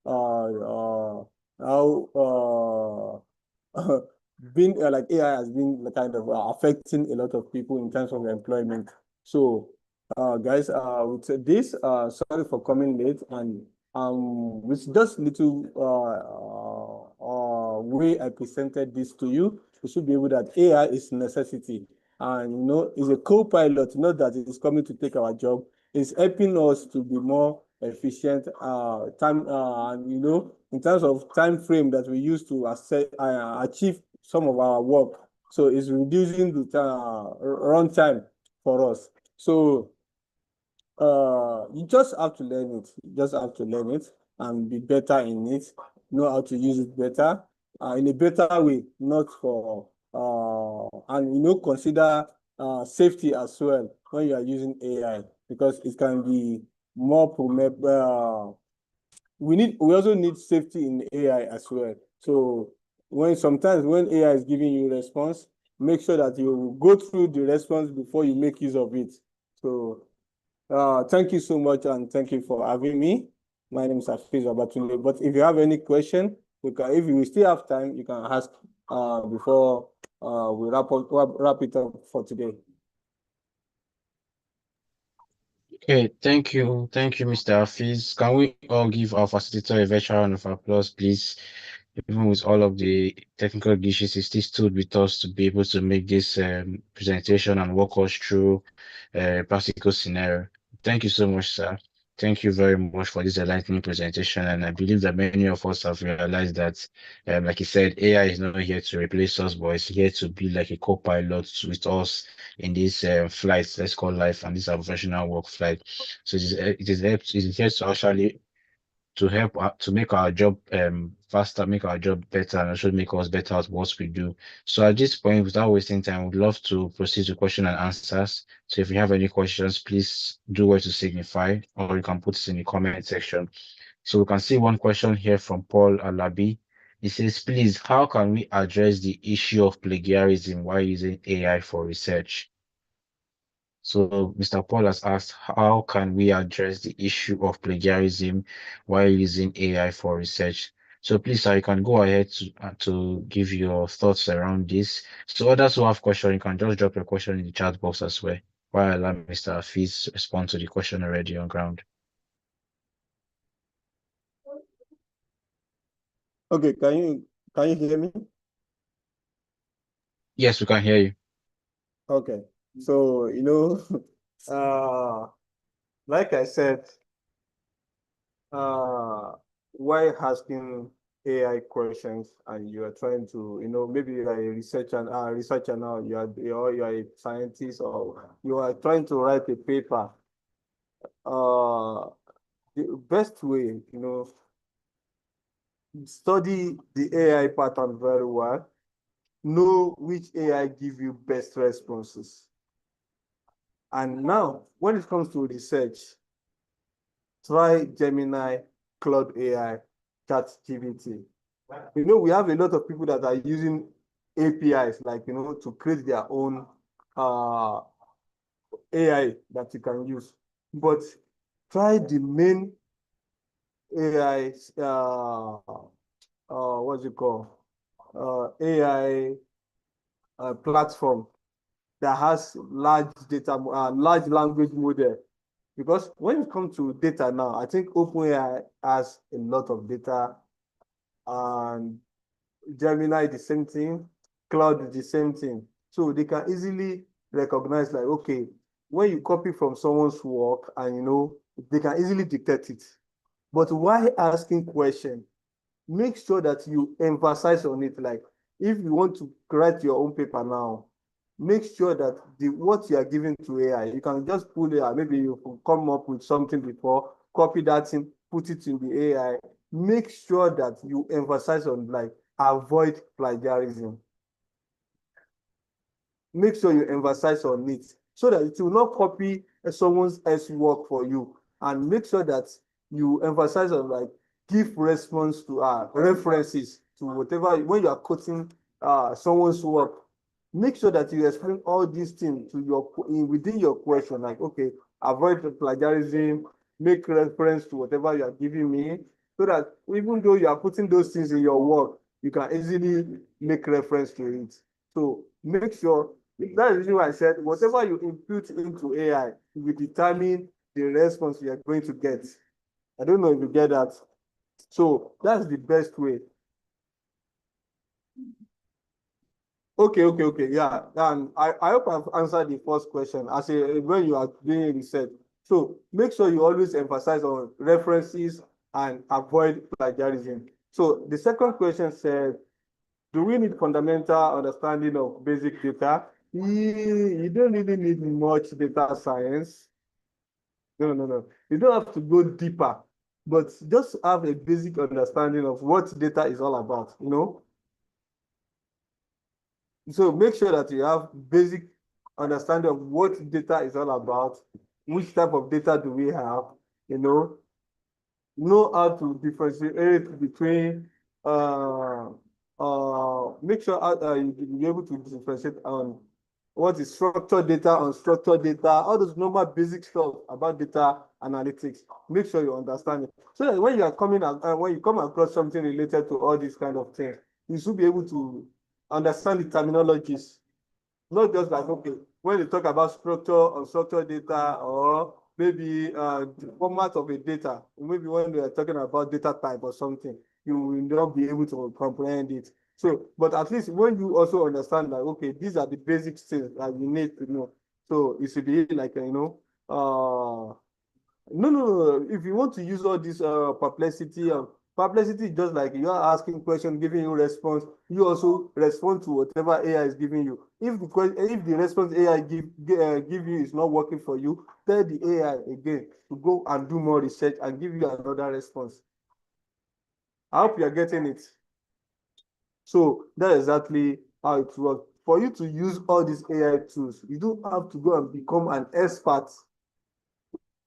being like AI has been kind of affecting a lot of people in terms of employment. So, guys, with this, sorry for coming late, and with just little way I presented this to you, we should be able that AI is necessity. And it's a co-pilot, not that it is coming to take our job. It's helping us to be more efficient in terms of time frame that we use to achieve some of our work. So it's reducing the run time for us. So you just have to learn it. You just have to learn it and be better in it, know how to use it better, in a better way, not for and consider safety as well when you are using AI, because it can be more we also need safety in AI as well. So sometimes when AI is giving you a response, make sure that you go through the response before you make use of it. So thank you so much, and thank you for having me. My name is Hafiz Babatunde. But if you have any question, if you still have time, you can ask before we wrap it up for today. Okay, thank you, Mr. Hafiz. Can we all give our facilitator a virtual round of applause, please? Even with all of the technical glitches, he still stood with us to be able to make this presentation and walk us through a practical scenario. Thank you so much, sir. Thank you very much for this enlightening presentation. And I believe that many of us have realized that, like he said, AI is not here to replace us, but it's here to be like a co-pilot with us in this flight, let's call life, and this our professional work flight. So it is here to actually to help to make our job faster, make our job better, and also make us better at what we do. So at this point, without wasting time, we'd love to proceed to question and answers. So if you have any questions, please do what to signify, or you can put it in the comment section. So we can see one question here from Paul Alabi. He says, please, how can we address the issue of plagiarism while using AI for research? So Mr. Paul has asked, how can we address the issue of plagiarism while using AI for research? So please, sir, you can go ahead to give your thoughts around this. So others who have questions, you can just drop your question in the chat box as well, while I allow Mr. Hafiz respond to the question already on ground. Okay, can you hear me? Yes, we can hear you. Okay, so like I said, why asking AI questions, and you are trying to, maybe you are a researcher now, you are a scientist, or you are trying to write a paper. The best way, study the AI pattern very well. Know which AI give you best responses. And now, when it comes to research, try Gemini Claude AI, ChatGPT. You know, we have a lot of people that are using APIs, like, you know, to create their own AI that you can use. But try the main AI, what's it called? AI platform that has large data, large language model. Because when it comes to data now, I think OpenAI has a lot of data, and Gemini the same thing, Cloud the same thing. So they can easily recognize, like, okay, when you copy from someone's work, and you know, they can easily detect it. But while asking question, make sure that you emphasize on it. Like, if you want to write your own paper now, make sure that what you are giving to AI, you can just pull it out. Maybe you come up with something before, copy that thing, put it in the AI. Make sure that you emphasize on, like, avoid plagiarism. Make sure you emphasize on it so that it will not copy someone else's work for you. And make sure that you emphasize on, like, give response to references to whatever, when you are quoting someone's work. Make sure that you explain all these things to within your question, like, okay, avoid plagiarism, make reference to whatever you are giving me, so that even though you are putting those things in your work, you can easily make reference to it. So make sure, that's the reason why I said whatever you input into AI will determine the response you are going to get. I don't know if you get that. So that's the best way. Okay. Yeah. And I hope I've answered the first question. As when you are doing research. So make sure you always emphasize on references and avoid plagiarism. So the second question said, do we need fundamental understanding of basic data? You don't really need much data science. No. You don't have to go deeper, but just have a basic understanding of what data is all about, you know? So make sure that you have basic understanding of what data is all about, which type of data do we have, you know how to differentiate between make sure you be able to differentiate on what is structured data, unstructured data, all those normal basic stuff about data analytics. Make sure you understand it, so that when you are coming when you come across something related to all these kind of things, you should be able to understand the terminologies. Not just like, okay, when you talk about structure, unstructured data, or maybe the format of a data, maybe when we are talking about data type or something, you will not be able to comprehend it. So, but at least when you also understand that, okay, these are the basic things that you need to know. So it should be like, no. If you want to use all this perplexity is just like you are asking questions, giving you response. You also respond to whatever AI is giving you. If the response AI give you is not working for you, tell the AI again to go and do more research and give you another response. I hope you are getting it. So that's exactly how it works. For you to use all these AI tools, you don't have to go and become an expert.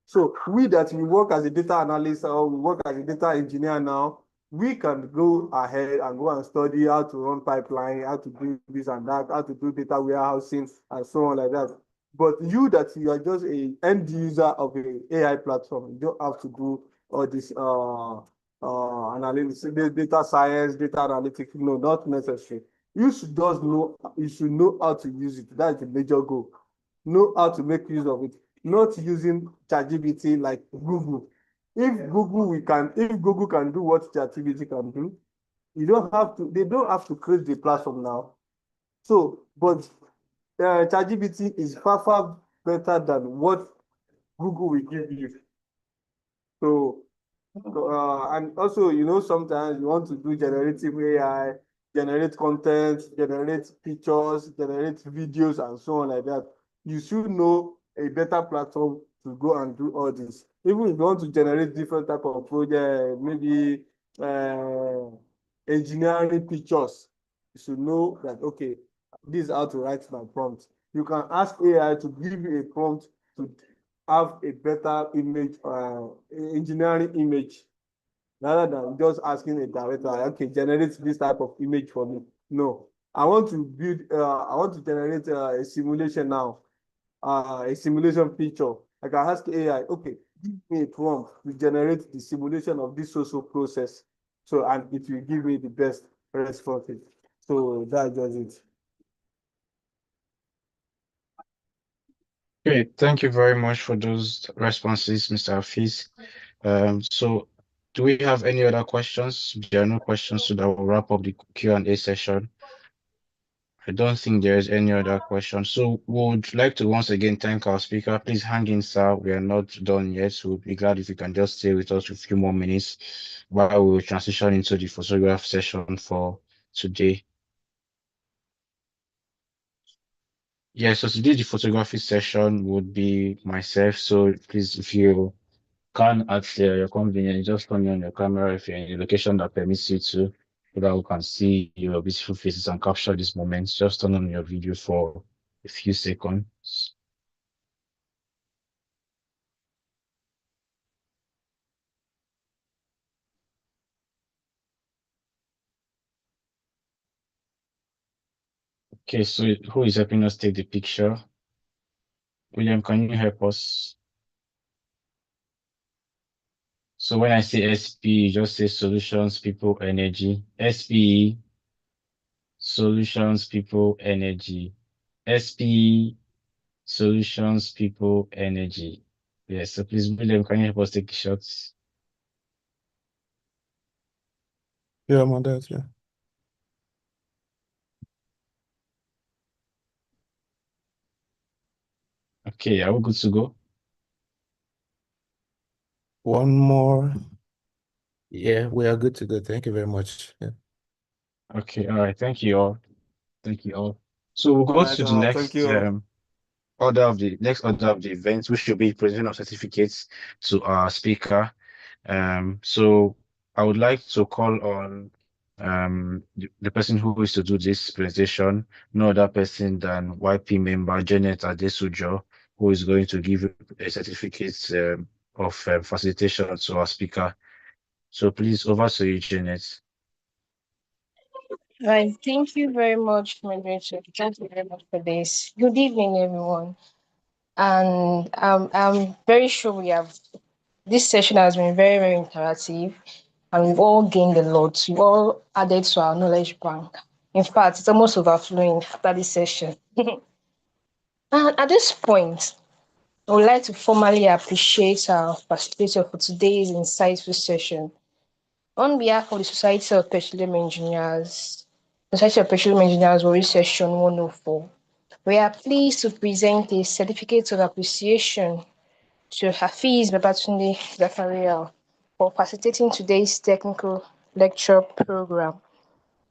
So we that we work as a data analyst or we work as a data engineer now, we can go ahead and go and study how to run pipeline, how to do this and that, how to do data warehousing, and so on like that. But you are just an end user of an AI platform, you don't have to do all this analysis, data science, data analytics. No, not necessary. You should know how to use it. That's the major goal. Know how to make use of it. Not using ChatGPT like Google. If Google can do what ChatGPT can do, they don't have to create the platform now. So, but ChatGPT is far better than what Google will give you. So, and also, sometimes you want to do generative AI, generate content, generate pictures, generate videos, and so on like that. You should know a better platform to go and do all this. Even if you want to generate different type of project, maybe engineering pictures, you should know that, okay, this is how to write my prompt. You can ask AI to give you a prompt to have a better image, engineering image. rather than just asking a director, okay, generate this type of image for me. No, I want to build, I want to generate a simulation now, a simulation feature. I can ask AI, okay, give me a prompt to generate the simulation of this social process. So, and it will give me the best response. So that's just it. Great. Thank you very much for those responses, Mr. Hafiz. So do we have any other questions? There are no questions, so that will wrap up the Q&A session. I don't think there is any other question. So would like to once again thank our speaker. Please hang in, sir. We are not done yet. So we'll be glad if you can just stay with us for a few more minutes while we will transition into the photograph session for today. Yeah, so today the photography session would be myself. So please, if you can at your convenience, just turn on your camera if you're in a location that permits you to, so that we can see your beautiful faces and capture these moments. Just turn on your video for a few seconds. Okay, so who is helping us take the picture? William, can you help us? So when I say SPE, just say solutions, people, energy. SPE, solutions, people, energy. SPE, solutions, people, energy. Yes, so please, William, can you help us take the shots? Yeah, I'm on that, yeah. Okay, are we good to go? One more. Yeah, we are good to go. Thank you very much. Yeah. Okay, all right. Thank you all. Thank you all. So we'll All go right, to the thank next you. order of the event, which should be presenting of certificates to our speaker. So I would like to call on the person who is to do this presentation, no other person than YP member Janet Adesujo, who is going to give a certificate of facilitation to our speaker. So please, over to you, Janet. Right. Thank you very much, moderator. Thank you very much for this. Good evening, everyone. And I'm very sure this session has been very, very interactive, and we've all gained a lot. We've all added to our knowledge bank. In fact, it's almost overflowing after this session. And at this point, I would like to formally appreciate our facilitator for today's insightful session. On behalf of the Society of Petroleum Engineers, Warri Session 104, we are pleased to present a certificate of appreciation to Hafiz Babatunde Zakaria for facilitating today's technical lecture program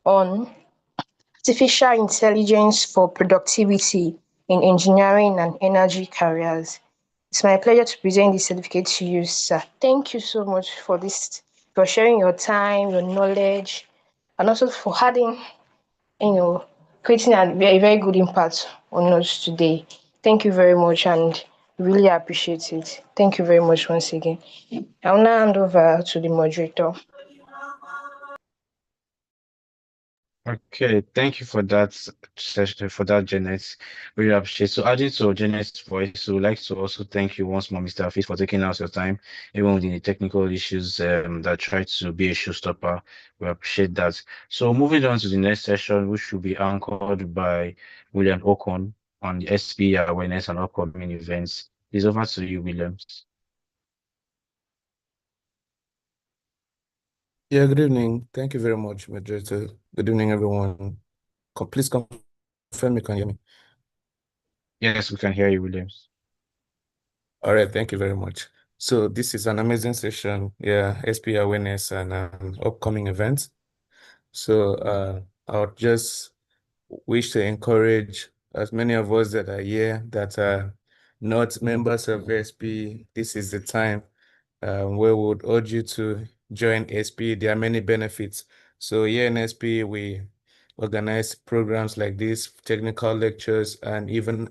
on artificial intelligence for productivity in engineering and energy careers. It's my pleasure to present this certificate to you, sir. Thank you so much for sharing your time, your knowledge, and also for creating a very, very good impact on us today. Thank you very much, and really appreciate it. Thank you very much once again. I'll now hand over to the moderator. Okay, thank you for that session, for that, Janet. Really appreciate. So adding to Janet's voice, we would like to also thank you once more, Mr. Hafiz, for taking out your time, even with the technical issues that tried to be a showstopper. We appreciate that. So moving on to the next session, which will be anchored by William Okon on the SPE awareness and upcoming events. It's over to you, Williams. Yeah, good evening. Thank you very much, moderator. Good evening, everyone. Please confirm you can hear me. Yes, we can hear you, Williams. All right, thank you very much. So this is an amazing session, yeah, SPE awareness and upcoming events. So I would just wish to encourage as many of us that are here that are not members of SPE. This is the time where we would urge you to join SPE. There are many benefits. So here in SPE, we organize programs like this, technical lectures, and even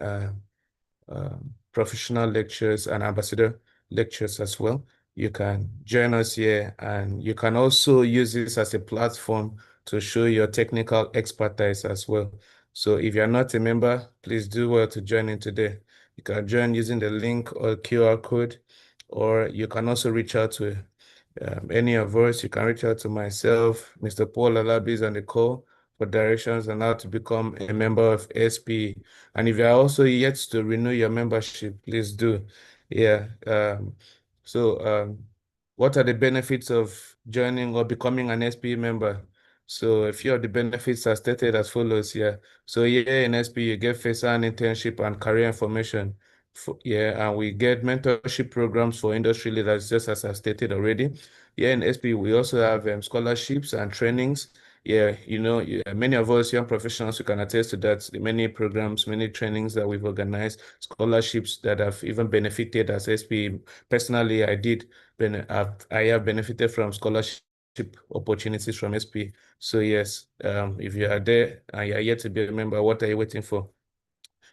professional lectures and ambassador lectures as well. you can join us here, and you can also use this as a platform to show your technical expertise as well. So if you're not a member, please do well to join in today. You can join using the link or QR code, or you can also reach out to any of us. You can reach out to myself, Mr. Paul Alabi is on the call for directions on how to become a member of SPE. And if you are also yet to renew your membership, please do. Yeah. What are the benefits of joining or becoming an SPE member? So a few of the benefits are stated as follows here. So here in SPE, you get first-hand internship and career information. And we get mentorship programs for industry leaders, just as I stated already. Here in SPE, we also have scholarships and trainings. Yeah, many of us young professionals who can attest to that, the many programs, many trainings that we've organized, scholarships that have even benefited as SPE. Personally, I have benefited from scholarship opportunities from SPE. So yes, if you are there and you are yet to be a member, what are you waiting for?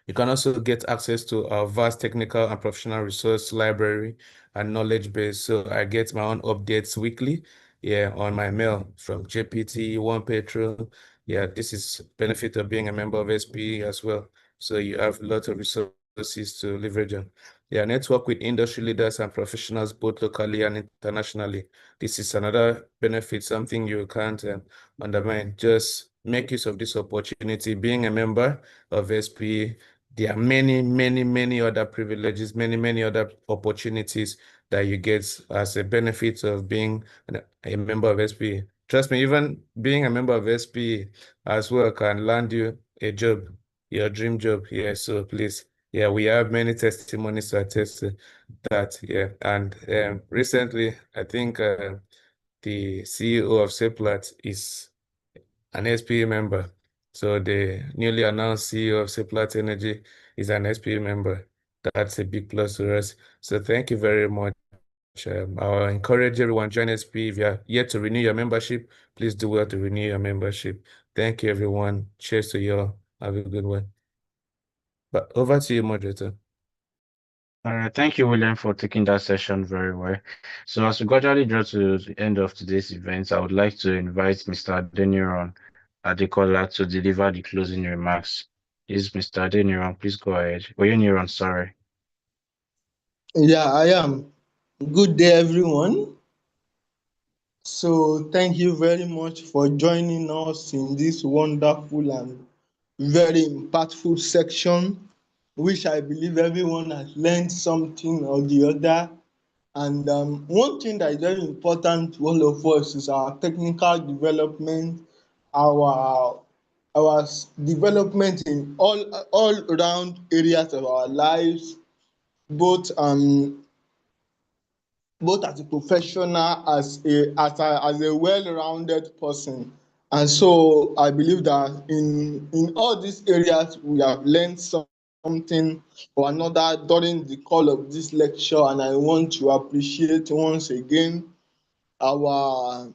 You can also get access to our vast technical and professional resource library and knowledge base. So I get my own updates weekly, on my mail from JPT, One Petrol. Yeah, this is benefit of being a member of SPE as well. So you have a lot of resources to leverage on. Yeah, network with industry leaders and professionals both locally and internationally. This is another benefit, something you can't undermine. Just make use of this opportunity. Being a member of SPE, there are many, many, many other privileges, many, many other opportunities that you get as a benefit of being a member of SPE. Trust me, even being a member of SPE as well can land you a job, your dream job. Yeah, so please, yeah, we have many testimonies to attest to that. Yeah, and recently, I think the CEO of Seplat is an SPE member. So the newly announced CEO of Seplat Energy is an SPE member. That's a big plus to us. So thank you very much. I'll encourage everyone join SPE. If you're yet to renew your membership, please do well to renew your membership. Thank you, everyone. Cheers to you all. Have a good one. But over to you, moderator. All right, thank you, William, for taking that session very well. So as we gradually draw to the end of today's event, I would like to invite Mr. Adeniran Adekola to deliver the closing remarks. Please, Mr. Adeniran, please go ahead. Oyeniran, sorry. Yeah, I am. Good day, everyone. So thank you very much for joining us in this wonderful and very impactful section, which I believe everyone has learned something or the other. And one thing that is very important to all of us is our technical development, our development in all around areas of our lives, both as a professional, as a well-rounded person. And so I believe that in all these areas we have learned something or another during the call of this lecture, and I want to appreciate once again our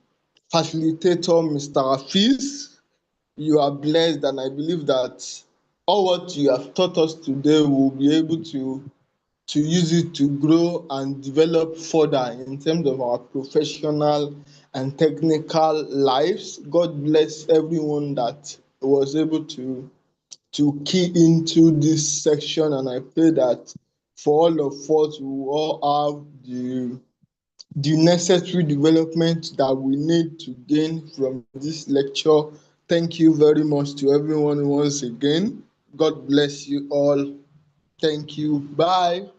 facilitator, Mr. Hafiz. You are blessed, and I believe that all what you have taught us today will be able to use it to grow and develop further in terms of our professional and technical lives. God bless everyone that was able to key into this section, and I pray that for all of us, we will all have the necessary development that we need to gain from this lecture. Thank you very much to everyone once again. God bless you all. Thank you. Bye.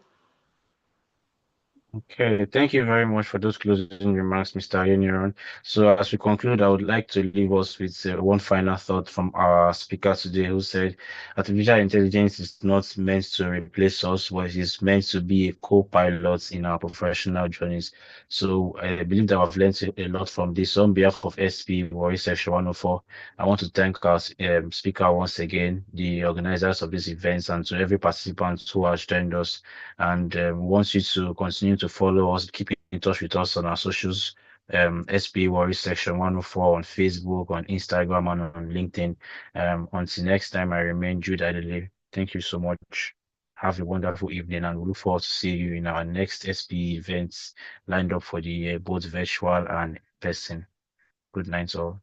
Okay, thank you very much for those closing remarks, Mr. Ayeniran. So as we conclude, I would like to leave us with one final thought from our speaker today, who said artificial intelligence is not meant to replace us, but it is meant to be a co-pilot in our professional journeys. So I believe that I've learned a lot from this. On behalf of SP Warri Section 104, I want to thank our speaker once again, the organizers of this event, and to every participant who has joined us. And wants you to continue to follow us, keep in touch with us on our socials, SP Warri Section 104 on Facebook, on Instagram, and on LinkedIn. Until next time, I remain Jude Adele. Thank you so much. have a wonderful evening, and we look forward to see you in our next SP events lined up for the year, both virtual and in person. Good night, all.